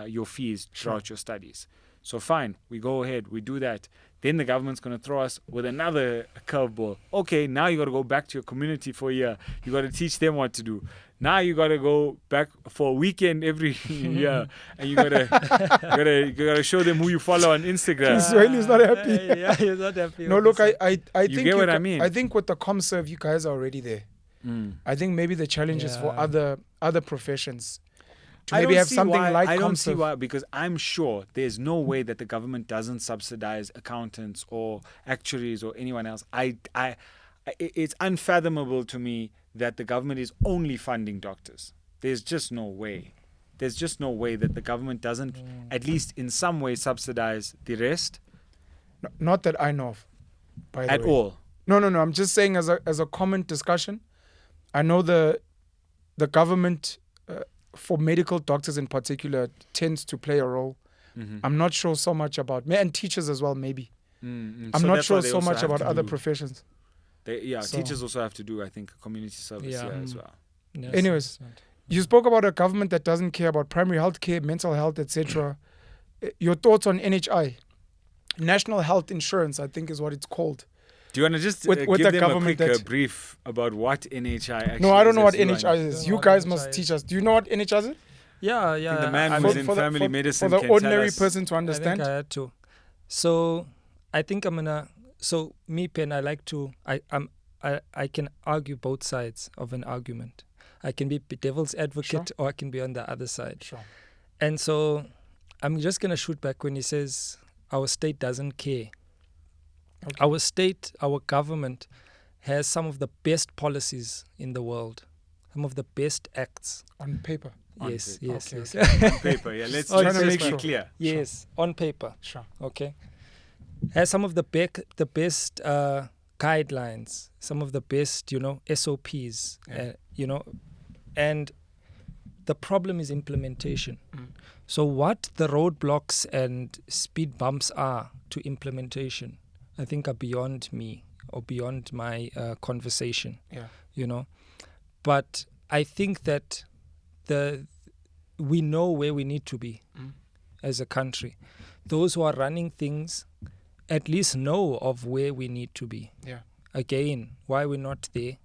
your fees throughout your studies. So fine, we go ahead, we do that. Then the government's going to throw us with another curveball. Okay, now you got to go back to your community for a year. You got to teach them what to do. Now you got to go back for a weekend every year, and you got to show them who you follow on Instagram. Swahili's not happy. Yeah, he's not happy. No, look, I think you get what I mean. I think with the ComServe, you guys are already there. I think maybe the challenge is for other professions to maybe have something like ComServe. I don't see why, because I'm sure there's no way that the government doesn't subsidize accountants or actuaries or anyone else. It's unfathomable to me that the government is only funding doctors. There's just no way. There's just no way that the government doesn't at least in some way subsidize the rest. Not that I know of, by the way. At all. No. I'm just saying as a common discussion. I know the government, for medical doctors in particular, tends to play a role. I'm not sure so much about, and teachers as well, maybe. I'm not sure so much about other professions. Teachers also have to do, I think, community service as well. Yes, Anyways, you spoke about a government that doesn't care about primary health care, mental health, etc. Your thoughts on NHI? National Health Insurance, I think is what it's called. Do you want to just with give the them government a quick brief about what NHI actually is? No, I don't know what NHI don't is. know You what guys NHI must is. teach us. Do you know what NHI is? Yeah. I think the man who's in family medicine for the can ordinary tell us. person to I understand. think I had to. So I think I'm gonna. So me, Pen, I like to. I can argue both sides of an argument. I can be devil's advocate, or I can be on the other side. Sure. And so I'm just gonna shoot back when he says our state doesn't care. Okay. Our state, our government, has some of the best policies in the world, some of the best acts. On paper. Yes. Okay. On paper, let's Trying to just make be sure. clear. Yes, on paper. Sure. Okay. Has some of the best guidelines, some of the best, SOPs, and the problem is implementation. So what the roadblocks and speed bumps are to implementation, I think are beyond me or beyond my conversation. Yeah. But I think that we know where we need to be as a country. Those who are running things at least know of where we need to be. Yeah. Again, why we're not there,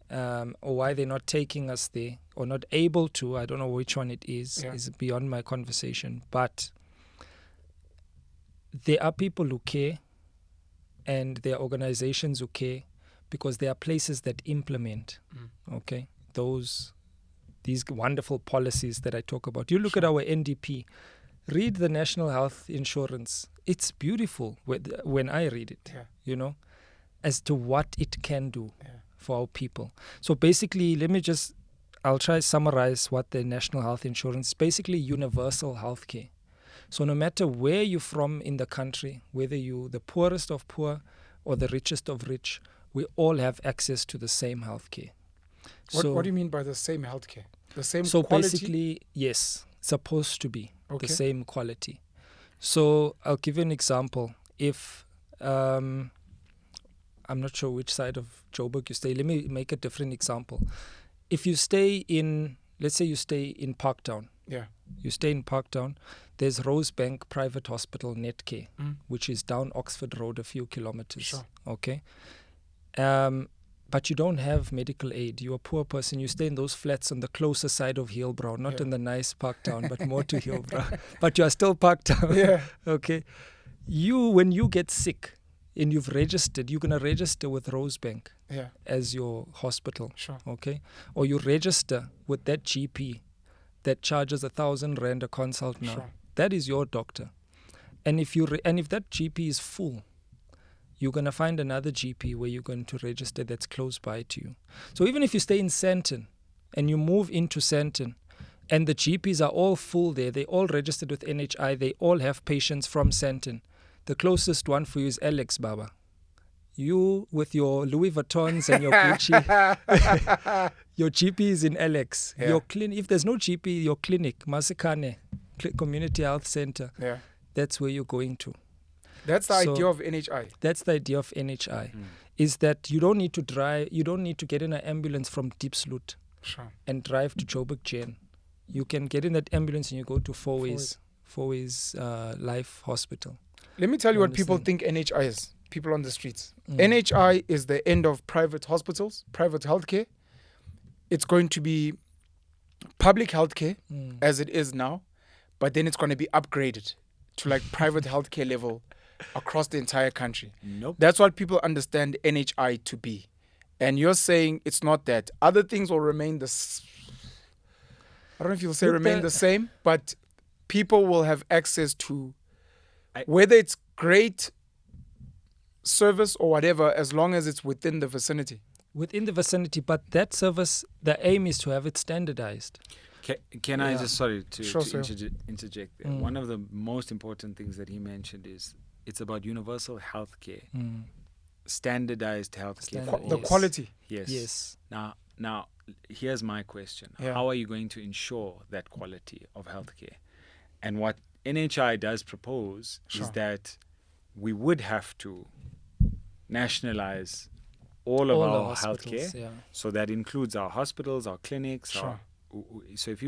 or why they're not taking us there, or not able to, I don't know which one it is beyond my conversation. But there are people who care, and there are organizations who care, because there are places that implement, these wonderful policies that I talk about. You look at our NDP, read the National Health Insurance. It's beautiful when I read it, as to what it can do for our people. So basically, I'll try to summarize what the National Health Insurance is. Basically universal health care. So no matter where you're from in the country, whether you're the poorest of poor or the richest of rich, we all have access to the same healthcare. What do you mean by the same healthcare? The same So quality? basically, yes, supposed to be Okay. the same quality. So I'll give you an example. If I'm not sure which side of Joburg you stay. Let me make a different example. If you stay in, let's say you stay in Parktown. Yeah. You stay in Parktown. There's Rosebank Private Hospital Netcare, which is down Oxford Road a few kilometers. Sure. Okay. But you don't have medical aid. You're a poor person. You stay in those flats on the closer side of Hillbrow, not in the nice Parktown, but more to Hillbrow. But you are still Parktown. Yeah. Okay. When you get sick and you've registered, you're going to register with Rosebank Yeah. as your hospital. Sure. Okay. Or you register with that GP that charges 1,000 rand a consult now. Sure. That is your doctor. And if if that GP is full, you're going to find another GP where you're going to register that's close by to you. So even if you stay in Sandton and you move into Sandton and the GPs are all full there, they all registered with NHI, they all have patients from Sandton, the closest one for you is Alex Baba. You with your Louis Vuittons and your Gucci, your GP is in Alex. Yeah. Your clinic, if there's no GP, your clinic, Masekane Community Health Center, Yeah. that's where you're going to. That's the So- idea of NHI. That's the idea of NHI, is that you don't need to drive, you don't need to get in an ambulance from Diepsloot Sure. and drive to Joburg Gen. You can get in that ambulance and you go to Fourways Life Hospital. Let me tell you You what people understand? think NHI is. People on the streets. NHI is the end of private hospitals, private healthcare. It's going to be public healthcare as it is now, but then it's going to be upgraded to like private healthcare level across the entire country. Nope. That's what people understand NHI to be. And you're saying it's not that. Other things will remain I don't know if you'll say Look, remain the- the same, but people will have access to whether it's great service or whatever, as long as it's within the vicinity. Within the vicinity, but that service, the aim is to have it standardized. Can I Yeah. just, sorry to Sure, sir. interject there. One of the most important things that he mentioned is it's about universal healthcare, standardized healthcare. Standard- The Yes. quality. Yes. Yes. Now, here's my question. Yeah. How are you going to ensure that quality of healthcare? And what NHI does propose Sure. is that we would have to nationalize all of All our the hospitals, healthcare. yeah. So that includes our hospitals, our clinics. Sure. So if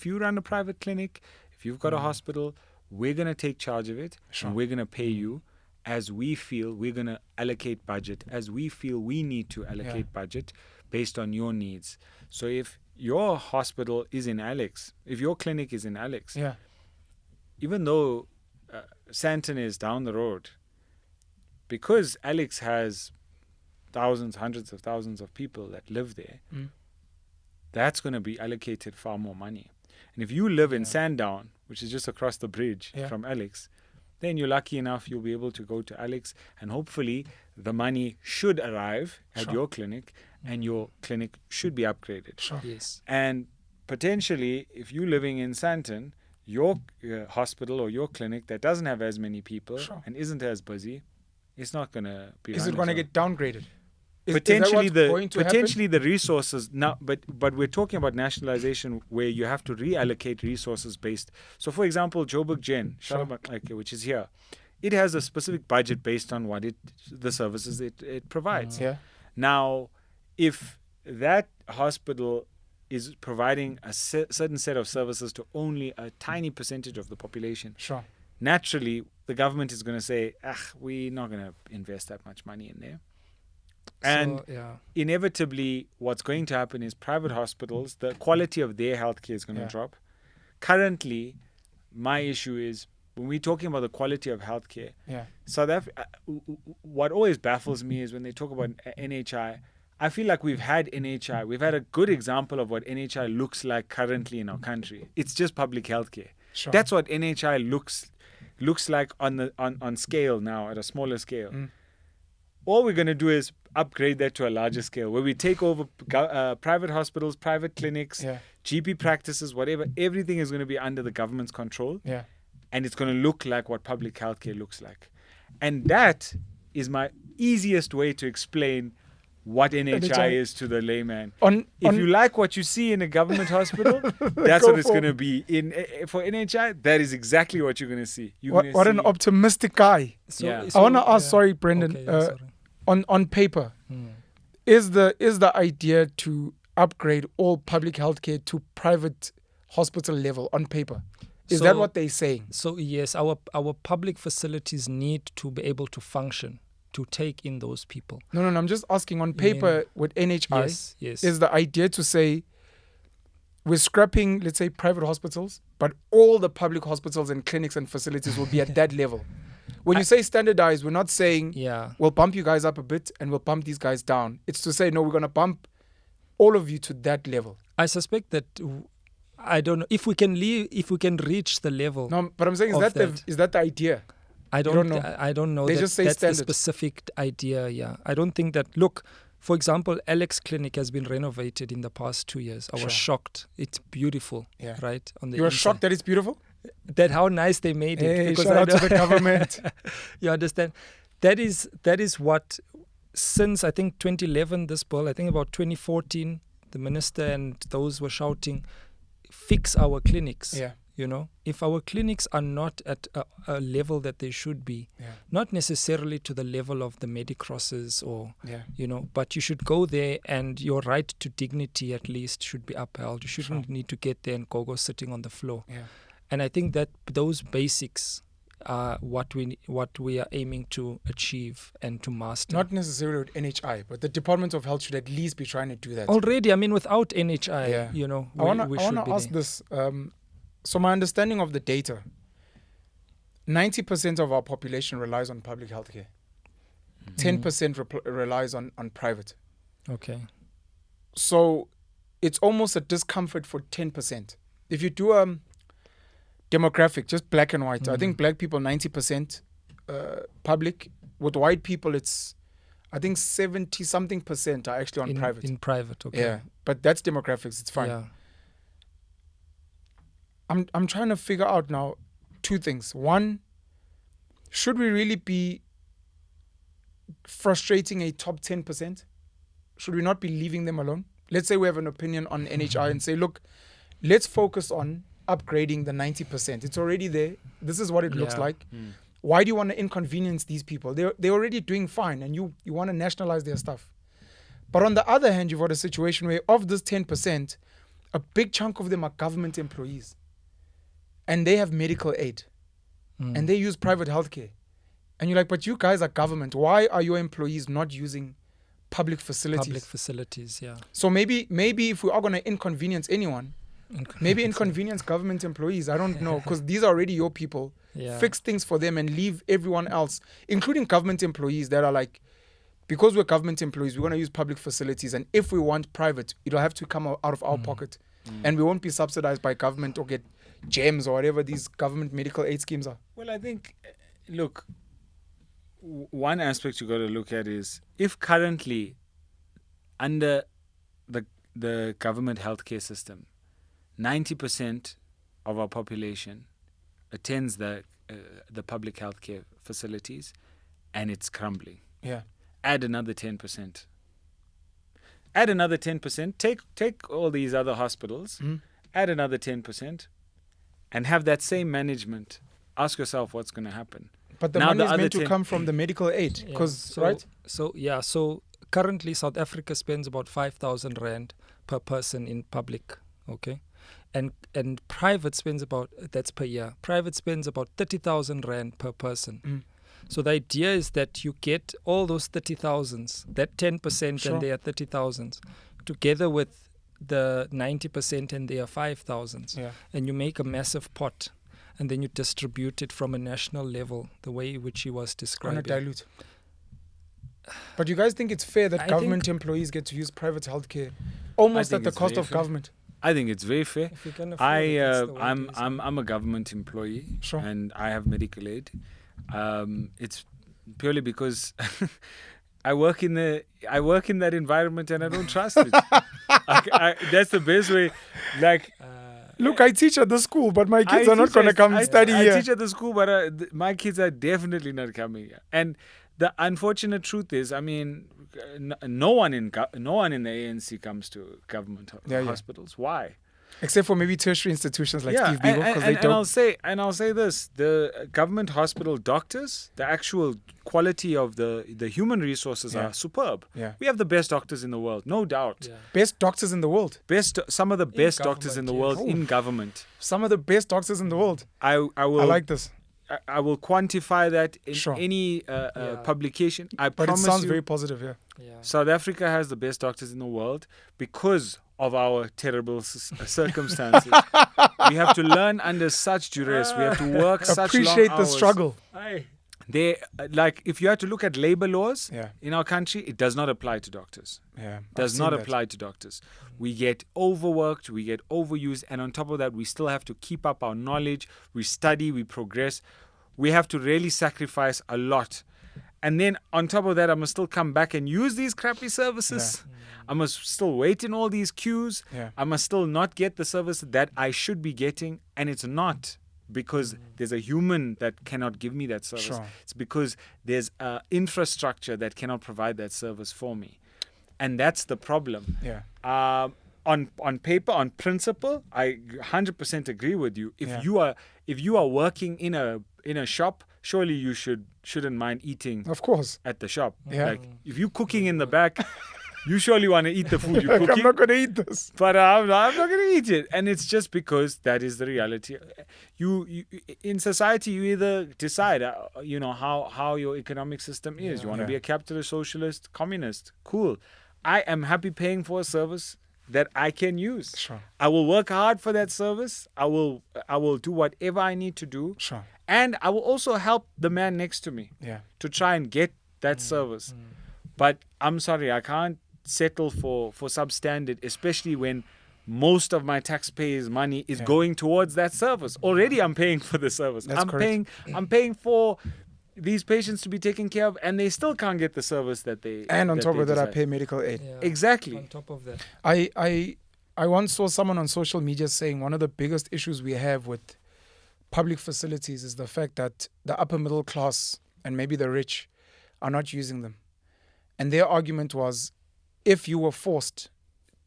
you run a private clinic, if you've got a hospital, we're going to take charge of it. Sure. And we're going to pay you as we feel we're going to allocate budget, as we feel we need to allocate budget based on your needs. So if your hospital is in Alex, if your clinic is in Alex, Yeah. even though Sandton is down the road, because Alex has thousands, hundreds of thousands of people that live there, that's going to be allocated far more money. And if you live in Sandown, which is just across the bridge Yeah. from Alex, then you're lucky enough you'll be able to go to Alex, and hopefully the money should arrive at Sure. your clinic, and your clinic should be upgraded. Sure. Yes. And potentially, if you're living in Sandton, your hospital or your clinic that doesn't have as many people Sure. and isn't as busy, it's not going to be. Is it running going to so- get downgraded? Is that potentially what's going to happen? the resources now, but we're talking about nationalization where you have to reallocate resources based. So, for example, Joburg Gen, Sure. which is here, it has a specific budget based on what the services it provides. Yeah. Now, if that hospital is providing a certain set of services to only a tiny percentage of the population, Sure. naturally the government is going to say, we're not going to invest that much money in there. And So, yeah. inevitably, what's going to happen is private hospitals, the quality of their healthcare is going to Yeah. drop. Currently, my issue is when we're talking about the quality of healthcare, Yeah. South Africa, what always baffles me is when they talk about NHI. I feel like we've had NHI. We've had a good example of what NHI looks like currently in our country. It's just public healthcare. Sure. That's what NHI looks like on scale now, at a smaller scale. All we're going to do is upgrade that to a larger scale, where we take over private hospitals, private clinics, Yeah. GP practices, whatever. Everything is going to be under the government's control. Yeah. and it's going to look like what public healthcare looks like. And that is my easiest way to explain what NHI is to the layman. If you like what you see in a government hospital, that's what it's going to be. For NHI, that is exactly what you're going to see. What an optimistic guy. I want to ask, sorry, Brendan, sorry. on paper, is the idea to upgrade all public healthcare to private hospital level on paper? Is that what they're saying? So yes, our public facilities need to be able to function, to take in those people. No, I'm just asking on paper with NHI, yes. Is the idea to say we're scrapping, let's say, private hospitals, but all the public hospitals and clinics and facilities will be at that level? When you say standardized, we're not saying we'll bump you guys up a bit and we'll bump these guys down. It's to say, no, we're going to bump all of you to that level. I suspect that, I don't know, if we can reach the level. No, but I'm saying, is that the idea? I don't know. They just say that's standard. The specific idea, I don't think that, look, for example, Alex Clinic has been renovated in the past 2 years. I was shocked. It's beautiful, right? On the You were shocked that it's beautiful? That how nice they made it. Because shout out to the government. You understand? That is what, since I think 2011, this bill, I think about 2014, the minister and those were shouting, fix our clinics. Yeah. You know, if our clinics are not at a level that they should be, not necessarily to the level of the Medicrosses or, you know, but you should go there and your right to dignity at least should be upheld. You shouldn't need to get there and go sitting on the floor. Yeah. And I think that those basics are what we are aiming to achieve and to master. Not necessarily with NHI, but the Department of Health should at least be trying to do that. Already, I mean, without NHI, you know, I want to ask this. So my understanding of the data, 90% of our population relies on public healthcare. 10% relies on private. Okay. So it's almost a discomfort for 10%. If you do demographic, just black and white, I think black people 90% public. With white people, it's I think 70-something% are actually on private. In private, okay. Yeah, but that's demographics. It's fine. Yeah. I'm trying to figure out now two things. One, should we really be frustrating a top 10%? Should we not be leaving them alone? Let's say we have an opinion on NHI and say, look, let's focus on upgrading the 90%. It's already there. This is what it looks like. Why do you want to inconvenience these people? They're already doing fine, and you want to nationalize their stuff. But on the other hand, you've got a situation where of this 10%, a big chunk of them are government employees. And they have medical aid. And they use private healthcare. And you're like, but you guys are government. Why are your employees not using public facilities? Public facilities, yeah. So maybe if we are going to inconvenience anyone, maybe inconvenience government employees. I don't know, because these are already your people. Yeah. Fix things for them and leave everyone else, including government employees that are like, because we're government employees, we're going to use public facilities. And if we want private, it'll have to come out of our pocket. And we won't be subsidized by government or get GEMS or whatever these government medical aid schemes are. Well, I think, look, one aspect you got to look at is if currently under the government healthcare system, 90% of our population attends the public healthcare facilities, and it's crumbling. Yeah. Add another 10%. Add another 10%. Take all these other hospitals. Add another 10%, and have that same management. Ask yourself what's going to happen. But the money is meant to come from the medical aid, right? So currently South Africa spends about 5,000 rand per person in public, okay? And private spends that's per year. Private spends about 30,000 rand per person. So the idea is that you get all those 30,000s, that 10% and their 30,000s, together with the 90% and their 5,000s. And you make a massive pot, and then you distribute it from a national level, the way which he was describing. On a dilute. But you guys think it's fair that government employees get to use private healthcare almost at the cost of government? I think it's very fair. If you can afford it, I'm a government employee, and I have medical aid. It's purely because I work in that environment and I don't trust it. That's the best way. Like Look, I teach at the school, but my kids are not going to come study I here. teach at the school, but my kids are definitely not coming here. And the unfortunate truth is, I mean, no one in the ANC comes to government hospitals. Why? Except for maybe tertiary institutions like Steve Beagle, because they and don't. I'll say this: the government hospital doctors, the actual quality of the human resources are superb. Yeah. We have the best doctors in the world, no doubt. Yeah. Best doctors in the world. Some of the best doctors in the world yes. in government. Some of the best doctors in the world. I will. I like this. I will quantify that in Sure. any publication. I But it promise sounds you, very positive, yeah. Yeah. South Africa has the best doctors in the world because of our terrible circumstances. We have to learn under such duress. We have to work such long Appreciate the hours. struggle. They like if you had to look at labor laws Yeah. in our country, it does not apply to doctors. Yeah. Does not apply to doctors. We get overworked, we get overused, and on top of that, we still have to keep up our knowledge. We study, we progress. We have to really sacrifice a lot. And then on top of that, I must still come back and use these crappy services. I must still wait in all these queues. Yeah. I must still not get the service that I should be getting. And it's not because there's a human that cannot give me that service. Sure. It's because there's infrastructure that cannot provide that service for me. And that's the problem. Yeah. On paper, on principle, I 100% agree with you. If Yeah. you are working in a shop, surely you shouldn't mind eating Of course. at the shop. Yeah. Like if you're cooking in the back, you surely want to eat the food you're Like, cooking. I'm not going to eat this. But I'm not going to eat it. And it's just because that is the reality. You in society, you either decide, how your economic system is. You want to be a capitalist, socialist, communist. Cool. I am happy paying for a service that I can use. Sure. I will work hard for that service. I will do whatever I need to do. Sure. And I will also help the man next to me Yeah. to try and get that service. But I'm sorry, I can't settle for substandard, especially when most of my taxpayers' money is going towards that service. Already I'm paying for the service. That's I'm correct. paying for these patients to be taken care of, and they still can't get the service that they And on top of that, I desire. pay medical aid. Yeah. Exactly. On top of that. I once saw someone on social media saying one of the biggest issues we have with public facilities is the fact that the upper middle class and maybe the rich are not using them. And their argument was, if you were forced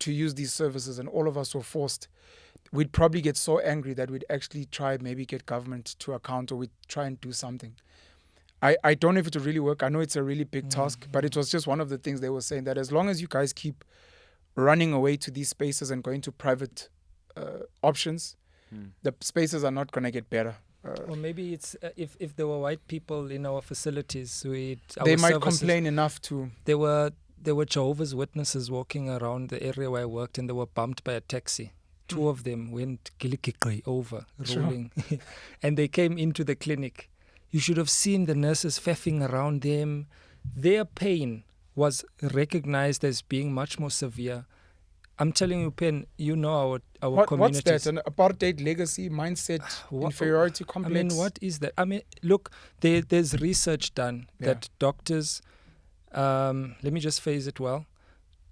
to use these services and all of us were forced, we'd probably get so angry that we'd actually try maybe get government to account, or we'd try and do something. I don't know if it will really work. I know it's a really big task, but it was just one of the things they were saying, that as long as you guys keep running away to these spaces and going to private options, the spaces are not going to get better. Or maybe it's if there were white people in our facilities, They might complain enough to... There were Jehovah's Witnesses walking around the area where I worked, and they were bumped by a taxi. Two of them went kilikikri over, rolling, and they came into the clinic. You should have seen the nurses faffing around them. Their pain was recognized as being much more severe. I'm telling you, Pen, you know our communities. What's that? An apartheid legacy mindset, inferiority complex? I mean, what is that? I mean, look, there's research done that doctors, let me just phrase it well,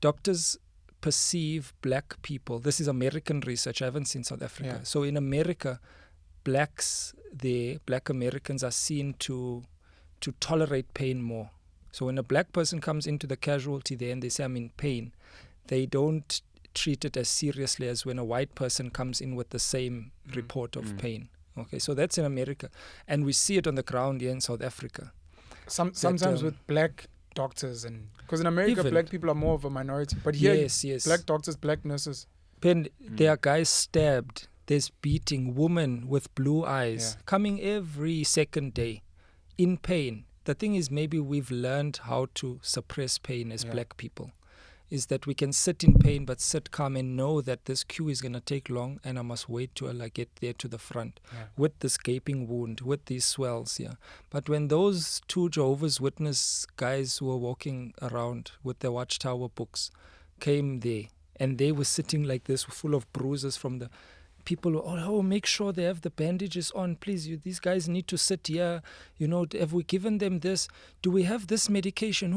doctors perceive black people, this is American research, I haven't seen South Africa. Yeah. So in America, black Americans are seen to tolerate pain more. So when a black person comes into the casualty there and they say, I'm in pain, they don't treat it as seriously as when a white person comes in with the same report of pain. Okay, so that's in America. And we see it on the ground here in South Africa. Sometimes with black doctors, and because in America, even black people are more of a minority. But here, yes. black doctors, black nurses. Pen, there are guys stabbed. There's beating, women with blue eyes coming every second day in pain. The thing is, maybe we've learned how to suppress pain as black people. Is that we can sit in pain but sit calm and know that this queue is going to take long and I must wait till I get there to the front with this gaping wound, with these swells. But when those two Jehovah's Witness guys who were walking around with their Watchtower books came there and they were sitting like this full of bruises from the people, oh, make sure they have the bandages on, please. These guys need to sit here. Have we given them this? Do we have this medication?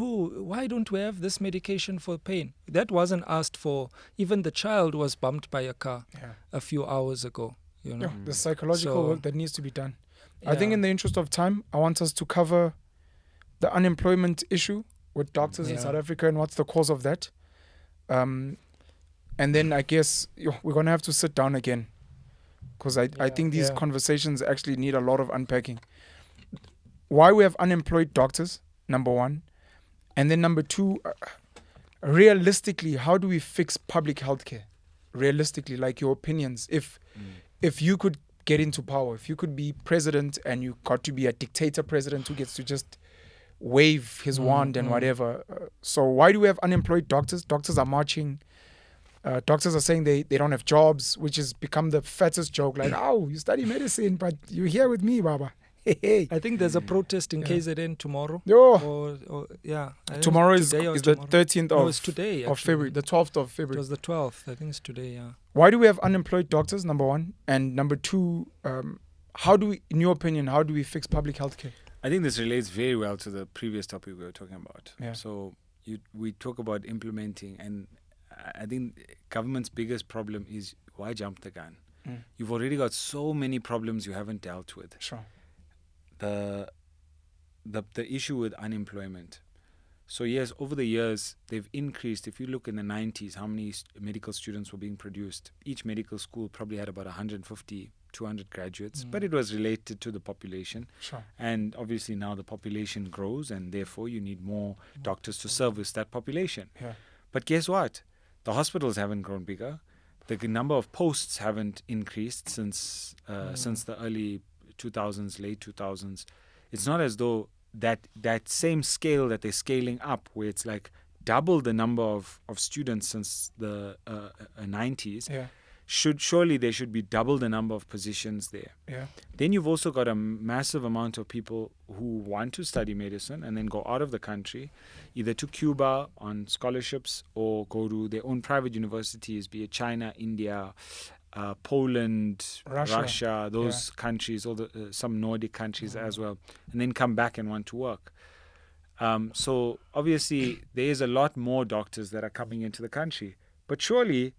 Why don't we have this medication for pain? That wasn't asked for. Even the child was bumped by a car a few hours ago. The psychological work that needs to be done. I think Yeah. in the interest of time, I want us to cover the unemployment issue with doctors in South Africa and what's the cause of that. And then I guess we're going to have to sit down again because I think these conversations actually need a lot of unpacking. Why we have unemployed doctors, number one. And then number two, realistically, how do we fix public healthcare? Realistically, like your opinions. If you could get into power, if you could be president and you got to be a dictator president who gets to just wave his wand and whatever. So why do we have unemployed doctors? Doctors are marching. Doctors are saying they don't have jobs, which has become the fattest joke. Like, oh, you study medicine, but you're here with me, Baba. Hey. I think there's a protest in KZN tomorrow. Yo. Tomorrow is the 13th No, it's today, of February, the 12th of February. It was the 12th. I think it's today, yeah. Why do we have unemployed doctors, number one? And number two, how do we, in your opinion, how do we fix public health care? I think this relates very well to the previous topic we were talking about. Yeah. So we talk about implementing, and I think government's biggest problem is why jump the gun? You've already got so many problems you haven't dealt with. Sure. The issue with unemployment. So yes, over the years they've increased. If you look in the 90s, how many medical students were being produced? Each medical school probably had about 150, 200 graduates, but it was related to the population. Sure. And obviously now the population grows, and therefore you need more doctors to service that population. Yeah. But guess what? The hospitals haven't grown bigger. The number of posts haven't increased since the early 2000s, late 2000s. It's not as though that same scale that they're scaling up, where it's like double the number of students since the 90s. Yeah. Surely there should be double the number of positions there. Yeah. Then you've also got a massive amount of people who want to study medicine and then go out of the country, either to Cuba on scholarships or go to their own private universities, be it China, India, Poland, Russia, those countries, or some Nordic countries as well, and then come back and want to work. So obviously there is a lot more doctors that are coming into the country, but surely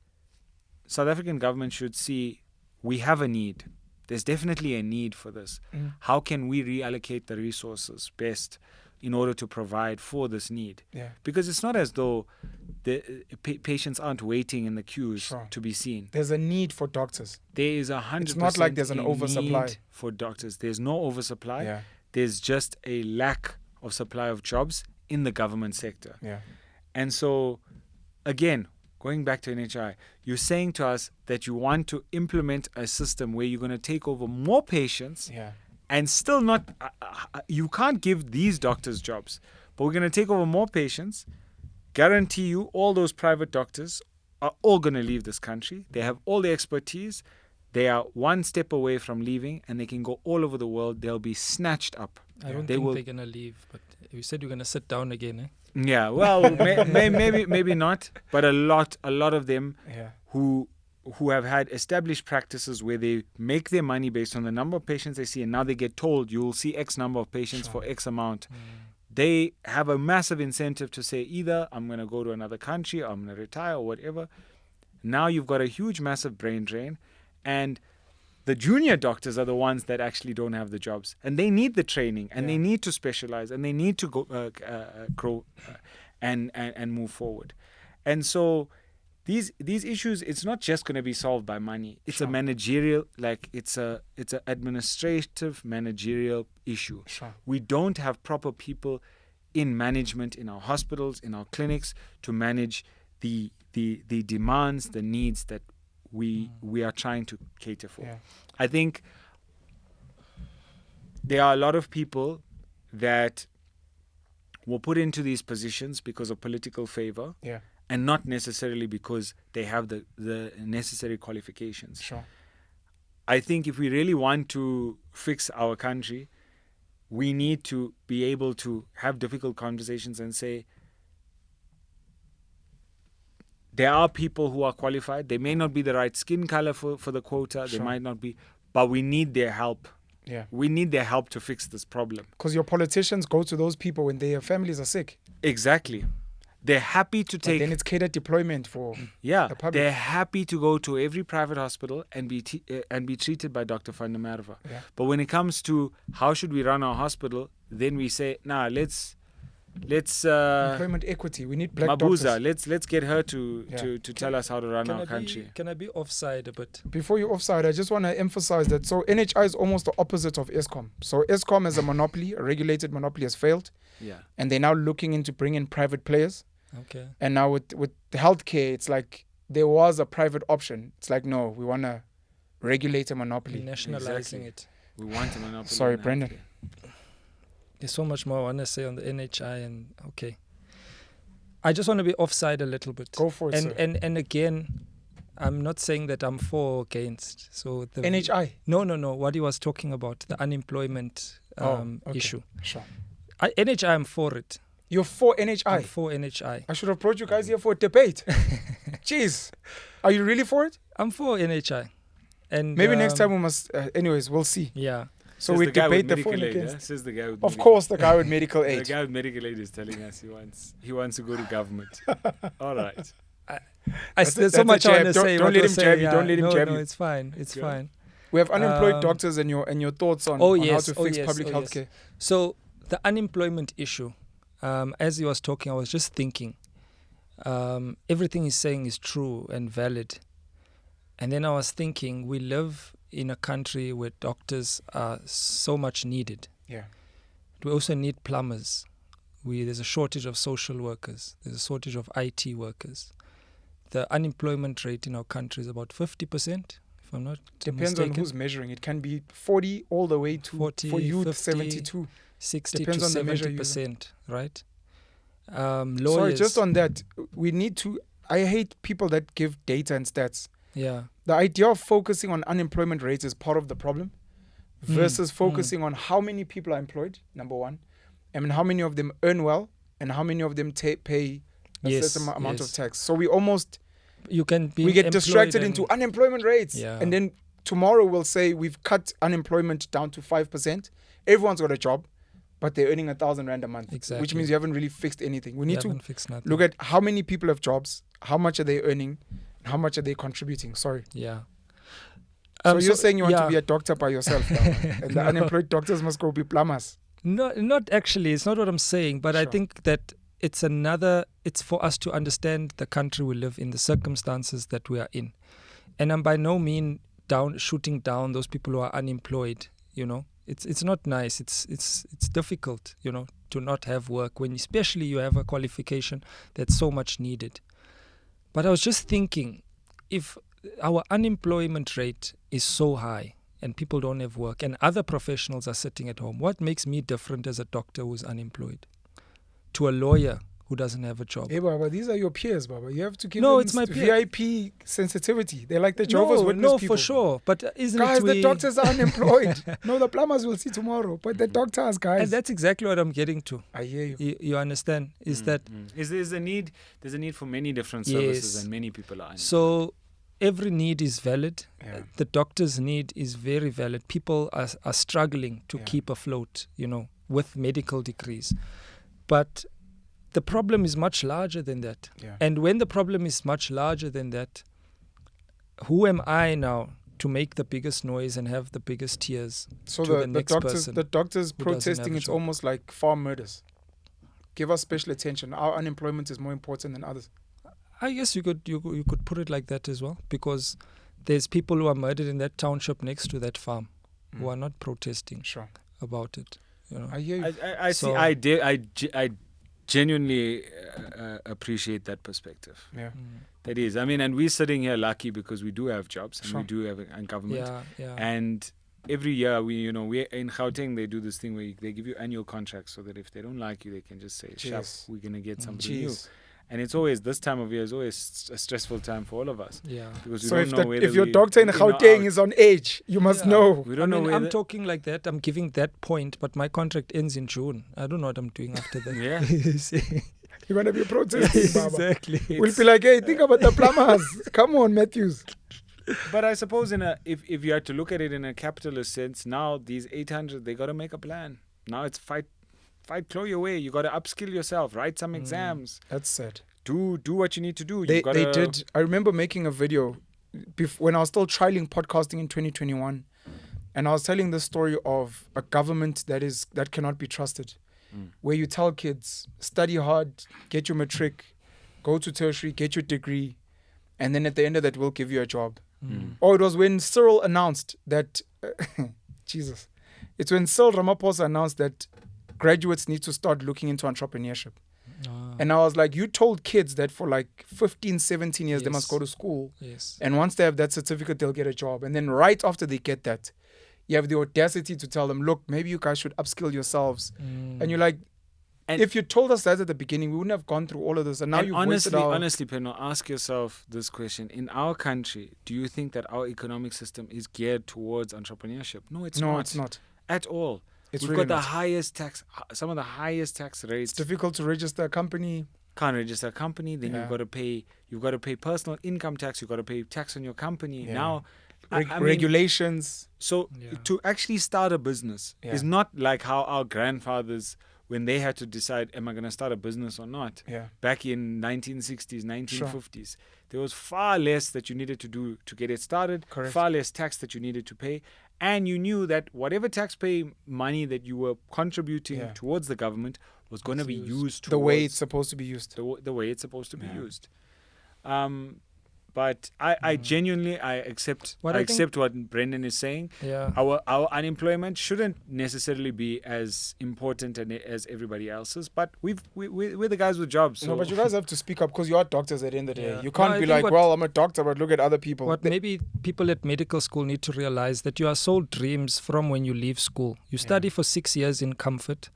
South African government should see we have a need. There's definitely a need for this. How can we reallocate the resources best in order to provide for this need? Yeah. Because it's not as though the patients aren't waiting in the queues Sure. to be seen. There's a need for doctors. There is 100%. It's not like there's an oversupply need for doctors. There's no oversupply. Yeah. There's just a lack of supply of jobs in the government sector. Yeah. And so, again, going back to NHI, you're saying to us that you want to implement a system where you're going to take over more patients Yeah. and still not, you can't give these doctors jobs, but we're going to take over more patients, guarantee you all those private doctors are all going to leave this country. They have all the expertise. They are one step away from leaving, and they can go all over the world. They'll be snatched up. I don't think they're going to leave, but you said you're going to sit down again, eh? Yeah, well, maybe not, but a lot of them who have had established practices where they make their money based on the number of patients they see, and now they get told you'll see X number of patients for X amount. They have a massive incentive to say either I'm going to go to another country, or I'm going to retire, or whatever. Now you've got a huge, massive brain drain, and the junior doctors are the ones that actually don't have the jobs, and they need the training, and they need to specialize, and they need to go grow and move forward. And so these issues, it's not just going to be solved by money. It's a managerial, it's a administrative managerial issue. We don't have proper people in management in our hospitals, in our clinics, to manage the demands, the needs that we are trying to cater for. I think there are a lot of people that were put into these positions because of political favor, and not necessarily because they have the necessary qualifications. I think if we really want to fix our country, we need to be able to have difficult conversations and say, there are people who are qualified. They may not be the right skin color for the quota. They Sure. might not be, but we need their help. Yeah. We need their help to fix this problem. Because your politicians go to those people when their families are sick. Exactly. They're happy to But take. then it's catered deployment for Yeah, the public. they're happy to go to every private hospital and be treated by Dr. Van der Merwe. Yeah. But when it comes to how should we run our hospital, then we say, nah, let's employment equity. We need black Mabuza, doctors. let's get her to Yeah. tell us how to run our country. Can I be offside a bit? Before you offside, I just want to emphasize that so NHI is almost the opposite of ESCOM. So ESCOM as a monopoly, a regulated monopoly, has failed, Yeah. and they're now looking into bringing private players. Okay. And now with the healthcare, it's like there was a private option. It's like, no, we want to regulate a monopoly. Nationalizing Exactly. it. We want a monopoly. Sorry, in Brendan. healthcare. There's so much more I want to say on the NHI and okay. I just want to be offside a little bit. Go for it, sir. And again, I'm not saying that I'm for or against. So the NHI. No. What he was talking about, the unemployment Okay. issue. Sure. NHI, I'm for it. You're for I'm NHI. for NHI. I should have brought you guys here for a debate. Jeez. Are you really for it? I'm for NHI. And Maybe next time we must. Anyways, we'll see. Yeah. So Says we the guy debate with the for and medical aid, against. Says the guy with Of medical- course, the guy with medical The aid. guy with medical aid is telling us he wants to go to government. All right. There's that's so a much I jab. want to say. Don't what let to him say, jab you. yeah. Don't let him jab No, you. it's fine. It's Yeah. fine. We have unemployed Um, doctors and your thoughts on, Oh, on how yes. to Oh, fix yes. public Oh, health yes. care. So the unemployment issue, as he was talking, I was just thinking, everything he's saying is true and valid. And then I was thinking, we live in a country where doctors are so much needed. Yeah. We also need plumbers. There's a shortage of social workers. There's a shortage of IT workers. The unemployment rate in our country is about 50%, if I'm not Depends on mistaken. who's measuring. It can be 40 all the way to 40, for youth 50, 72. 60 Depends to on the measure you 70%, right? Sorry, Lawyers. just on that, we need to. I hate people that give data and stats. Yeah. The idea of focusing on unemployment rates is part of the problem versus focusing on how many people are employed, number one, and how many of them earn well and how many of them pay a Yes, certain amount of yes. tax. So we almost You can be we get employed distracted and- into unemployment rates. Yeah. And then tomorrow we'll say we've cut unemployment down to 5%. Everyone's got a job, but they're earning 1,000 Rand a month. Which Exactly. means you haven't really fixed anything. We you need to haven't fixed nothing. look at how many people have jobs, how much are they earning, and how much are they contributing. Sorry. Yeah. So you're saying you want to yeah. be a doctor by yourself now, and the No. unemployed doctors must go be plumbers. No, not actually. It's not what I'm saying, but I Sure. think that it's for us to understand the country we live in, the circumstances that we are in. And I'm by no means shooting down those people who are unemployed, you know. It's not nice. It's difficult, you know, to not have work when especially you have a qualification that's so much needed. But I was just thinking, if our unemployment rate is so high and people don't have work and other professionals are sitting at home, what makes me different as a doctor who's unemployed to a lawyer who doesn't have a job? Hey, Baba, these are your peers, Baba. You have to give No, them it's my peer. VIP sensitivity. They're like the Jehovah's Witness no, people. for sure. But isn't Guys, it the doctors are unemployed. No, the plumbers will see tomorrow. But the doctors, guys. And that's exactly what I'm getting to. I hear you. You understand? Is that There's a need for many different services Yes. and many people are unemployed. so? Every need is valid. Yeah. The doctor's need is very valid. People are struggling to Yeah. keep afloat, you know, with medical degrees. But the problem is much larger than that. Yeah. And when the problem is much larger than that, who am I now to make the biggest noise and have the biggest tears? So to the the next doctors, person the doctors who doesn't protesting, have a it's job. almost like farm murders. Give us special attention. Our unemployment is more important than others. I guess you could put it like that as well, because there's people who are murdered in that township next to that farm who are not protesting Sure. about it. You know? I hear you. I see. So- I genuinely appreciate that perspective. Yeah. That is. I mean, and we're sitting here lucky because we do have jobs and Sure. we do have a government. Yeah. And every year we're in Gauteng, they do this thing where they give you annual contracts so that if they don't like you, they can just say, "Shut, Jeez. we're gonna get somebody new." Jeez. And it's always this time of year is always a stressful time for all of us Yeah. because we So don't if, know whether if your we doctor in in or Gauteng out. is on edge, you must Yeah. know. We don't know I'm whether. talking like that. I'm giving that point, but my contract ends in June. I don't know what I'm doing after that. Yeah. You see? You're going to be protesting, Baba. Exactly. We'll be like, hey, think about the plumbers. Come on, Matthews. But I suppose if you had to look at it in a capitalist sense, now these 800, they got to make a plan. Now it's fight, claw your way. You got to upskill yourself, write some exams, That's sad. do what you need to do. They You gotta, did. I remember making a video when I was still trialing podcasting in 2021. And I was telling the story of a government that cannot be trusted. Where you tell kids, study hard, get your matric, go to tertiary, get your degree, and then at the end of that, we'll give you a job. Or it was when Cyril announced that, Jesus, it's when Cyril Ramaphosa announced that graduates need to start looking into entrepreneurship. And I was like, you told kids that for like 15, 17 years, they must go to school. Yes. And once they have that certificate, they'll get a job. And then right after they get that, you have the audacity to tell them, look, maybe you guys should upskill yourselves. And you're like, And if you told us that at the beginning, we wouldn't have gone through all of this. And now you've wasted our... honestly, Penno, ask yourself this question. In our country, do you think that our economic system is geared towards entrepreneurship? No, it's not. No, it's not. At all. It's We've really got the not. highest tax, some of the highest tax rates. It's difficult to register a company. Can't register a company, then Yeah. you've got to pay personal income tax, you've got to pay tax on your company. Yeah. Now, I mean, Regulations. so Yeah. to actually start a business Yeah. is not like how our grandfathers, when they had to decide, am I going to start a business or not? Yeah. Back in 1960s, 1950s, there was far less that you needed to do to get it started, Correct. far less tax that you needed to pay. And you knew that whatever taxpayer money that you were contributing Yeah. towards the government was going to be used The way towards it's supposed to be used. the way it's supposed to be Yeah. used. But I genuinely accept What I I think- accept what Brendan is saying. Yeah. Our unemployment shouldn't necessarily be as important as everybody else's, but we're the guys with jobs. So No, but you guys have to speak up because you are doctors at the end of the day. Yeah. You No, can't I be think like, what- well, I'm a doctor, but look at other people. What maybe people at medical school need to realize that you are sold dreams from when you leave school. You study for 6 years in comfort.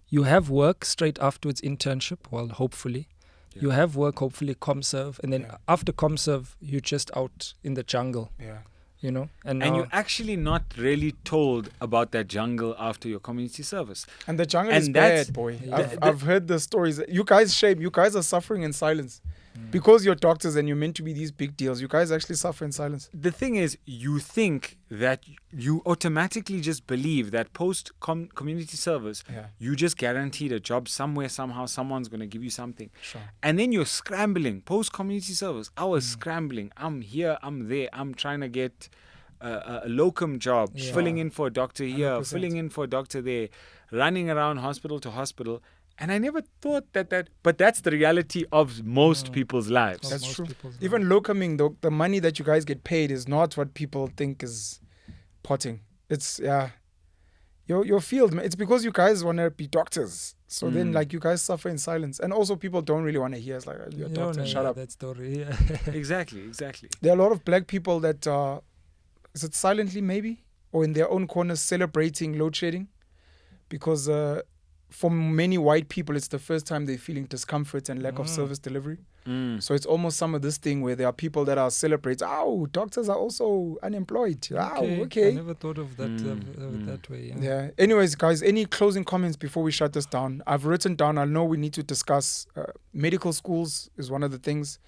You have work straight afterwards, internship, well, hopefully. Yeah. You have work, hopefully, ComServe. And then Yeah. after ComServe, you're just out in the jungle, Yeah. you know? and now- you're actually not really told about that jungle after your community service. And the jungle And is that's- bad, boy. Yeah. I've heard the stories. You guys shame. You guys are suffering in silence. Because you're doctors and you're meant to be these big deals. You guys actually suffer in silence. The thing is, you think that you automatically just believe that post community service, Yeah. you just guaranteed a job somewhere, somehow, someone's going to give you something. Sure. And then you're scrambling. Post community service, I was scrambling. I'm here, I'm there. I'm trying to get a locum job, Yeah. filling in for a doctor here, 100%. filling in for a doctor there, running around hospital to hospital. And I never thought but that's the reality of most people's lives. That's most true. people's Even locuming, the money that you guys get paid is not what people think is potting. It's, yeah. Your field, man, it's because you guys want to be doctors. So then, like, you guys suffer in silence. And also, people don't really want to hear. It's like, you're a doctor, shut up. That story. Yeah. Exactly. There are a lot of black people that are, is it silently maybe? Or in their own corners celebrating load shedding? Because for many white people, it's the first time they're feeling discomfort and lack of service delivery. So it's almost some of this thing where there are people that are celebrating, oh, doctors are also unemployed. Oh, I okay. never thought of that that way. Yeah. Yeah. Anyways, guys, any closing comments before we shut this down? I've written down, I know we need to discuss medical schools is one of the things.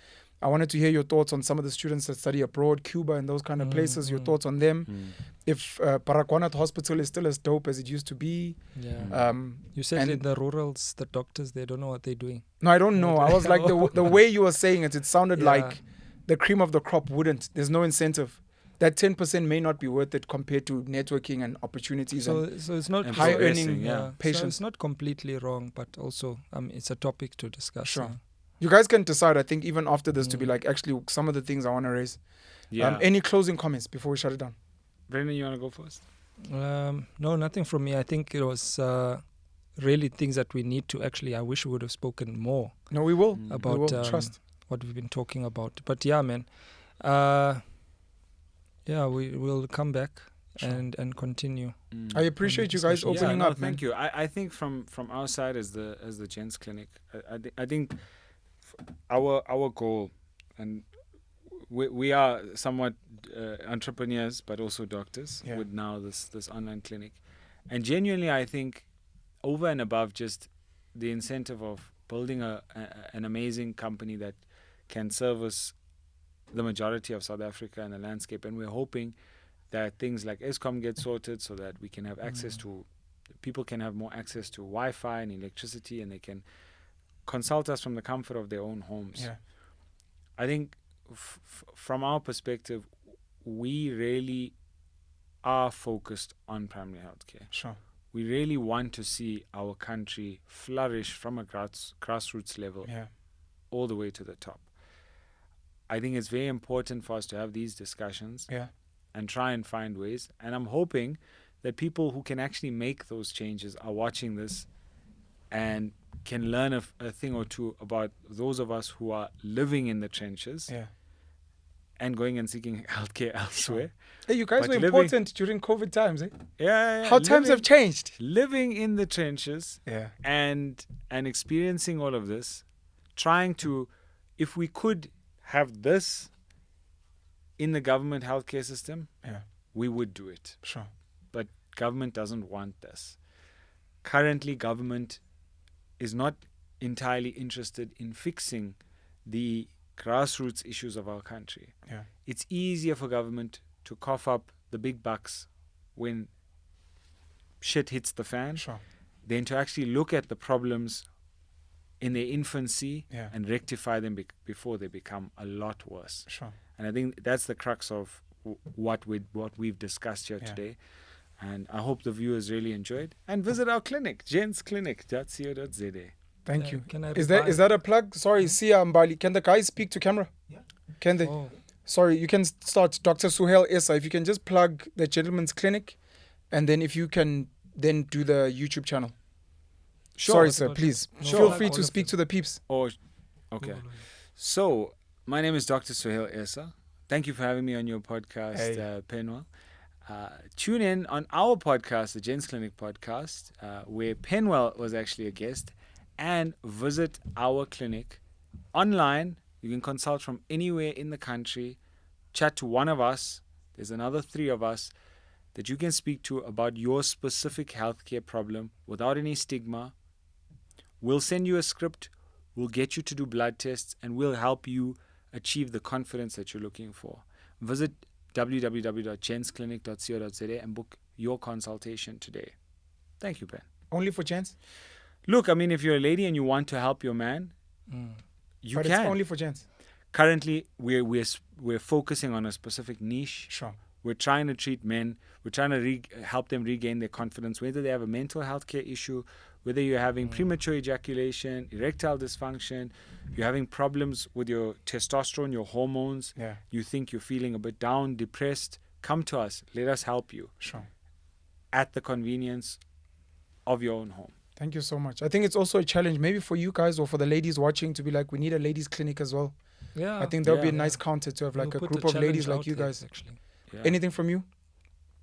I wanted to hear your thoughts on some of the students that study abroad, Cuba and those kind of places, your thoughts on them. If Paraquanat Hospital is still as dope as it used to be. Yeah. You said and- in the rurals, the doctors, they don't know what they're doing. No, I don't know. I was like, the way you were saying it, it sounded Yeah. like the cream of the crop wouldn't. There's no incentive. That 10% may not be worth it compared to networking and opportunities. and So it's not and high progressing, earning yeah. So patients. it's not completely wrong, but also it's a topic to discuss. Sure. yeah. You guys can decide, I think, even after this to be like, actually, some of the things I want to raise. Yeah. Any closing comments before we shut it down? Brendan, you want to go first? No, nothing from me. I think it was really things that we need to actually, I wish we would have spoken more No, we will. about we will. Trust. what we've been talking about. But yeah, man, we will come back and continue. I appreciate you guys discussion. opening no, up, man. thank you. I think from our side as the Gents Clinic, I think our goal, and we are somewhat entrepreneurs, but also doctors Yeah. with now this online clinic, and genuinely, I think over and above just the incentive of building an amazing company that can service the majority of South Africa and the landscape. And we're hoping that things like ESCOM get sorted so that we can have access to, people can have more access to Wi-Fi and electricity, and they can consult us from the comfort of their own homes. Yeah. I think from our perspective, we really are focused on primary healthcare. Sure. We really want to see our country flourish from a grassroots level all the way to the top. I think it's very important for us to have these discussions and try and find ways. And I'm hoping that people who can actually make those changes are watching this and can learn a thing or two about those of us who are living in the trenches and going and seeking healthcare elsewhere. Hey, you guys were important during COVID times, eh? Yeah. How times have changed. Living in the trenches and experiencing all of this, trying to, if we could have this in the government healthcare system, we would do it. Sure. But government doesn't want this. Currently, government is not entirely interested in fixing the grassroots issues of our country. It's easier for government to cough up the big bucks when shit hits the fan than to actually look at the problems in their infancy and rectify them before they become a lot worse. And I think that's the crux of what we've discussed here today. And I hope the viewers really enjoyed. And visit our clinic, gentsclinic.co.za. Thank you. Can I Is that a plug? Sorry, Sia Mbali. Can the guys speak to camera? Can they? Sorry, you can start. Dr. Suhail Essa, if you can just plug the gentleman's clinic, and then if you can then do the YouTube channel. Sure. Sorry, sir, please. Feel free to speak to the peeps. Okay. So, my name is Dr. Suhail Essa. Thank you for having me on your podcast, Penwell. Tune in on our podcast, the Gents Clinic podcast, where Penwell was actually a guest, and visit our clinic online. You can consult from anywhere in the country, chat to one of us. There's another 3 of us that you can speak to about your specific healthcare problem without any stigma. We'll send you a script, we'll get you to do blood tests, and we'll help you achieve the confidence that you're looking for. Visit www.gentsclinic.co.za and book your consultation today. Thank you, Ben. Only for gents? Look, I mean, if you're a lady and you want to help your man, you but can. It's only for gents. Currently, we're focusing on a specific niche. Sure. We're trying to treat men. We're trying to help them regain their confidence, whether they have a mental health care issue, whether you're having premature ejaculation, erectile dysfunction, you're having problems with your testosterone, your hormones, you think you're feeling a bit down, depressed, come to us. Let us help you. Sure. At the convenience of your own home. Thank you so much. I think it's also a challenge, maybe for you guys or for the ladies watching, to be like, we need a ladies clinic as well. I think that would be a nice counter to have like a group of ladies like you guys. Actually. Anything from you?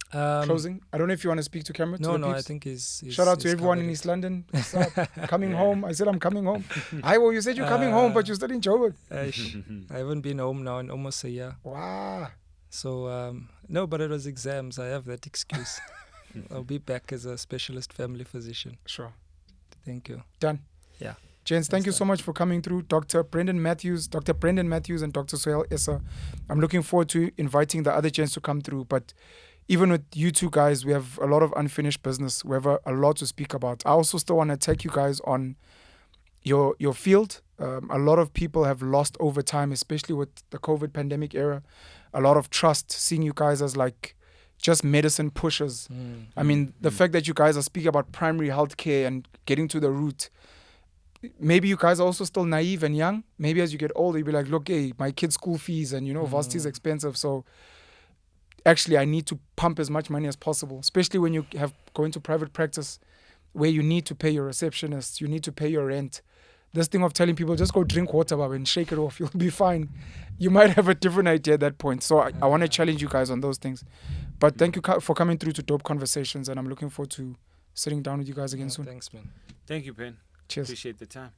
Closing? I don't know if you want to speak to camera. No, to the I peeps. think he's Shout out to everyone in East London. Coming home. I said I'm coming home. Well, you said you're coming home, but you're still in Joburg. I haven't been home now in almost a year. Wow. So, no, but it was exams. I have that excuse. I'll be back as a specialist family physician. Sure. Thank you. Done. Yeah. Gents, thank you so much for coming through. Dr. Brendan Matthews and Dr. Suhail Essa. I'm looking forward to inviting the other gents to come through. But even with you two guys, we have a lot of unfinished business. We have a lot to speak about. I also still want to take you guys on your field. A lot of people have lost over time, especially with the COVID pandemic era, a lot of trust, seeing you guys as like just medicine pushers. I mean, the fact that you guys are speaking about primary healthcare and getting to the root, maybe you guys are also still naive and young. Maybe as you get older, you'll be like, look, hey, my kid's school fees and, varsity is expensive. So actually, I need to pump as much money as possible, especially when you have going to private practice where you need to pay your receptionist, you need to pay your rent. This thing of telling people, just go drink water, Baba, and shake it off, you'll be fine. You might have a different idea at that point. So I want to challenge you guys on those things. But thank you for coming through to Dope Conversations, and I'm looking forward to sitting down with you guys again soon. Thanks, man. Thank you, Ben. Cheers. Appreciate the time.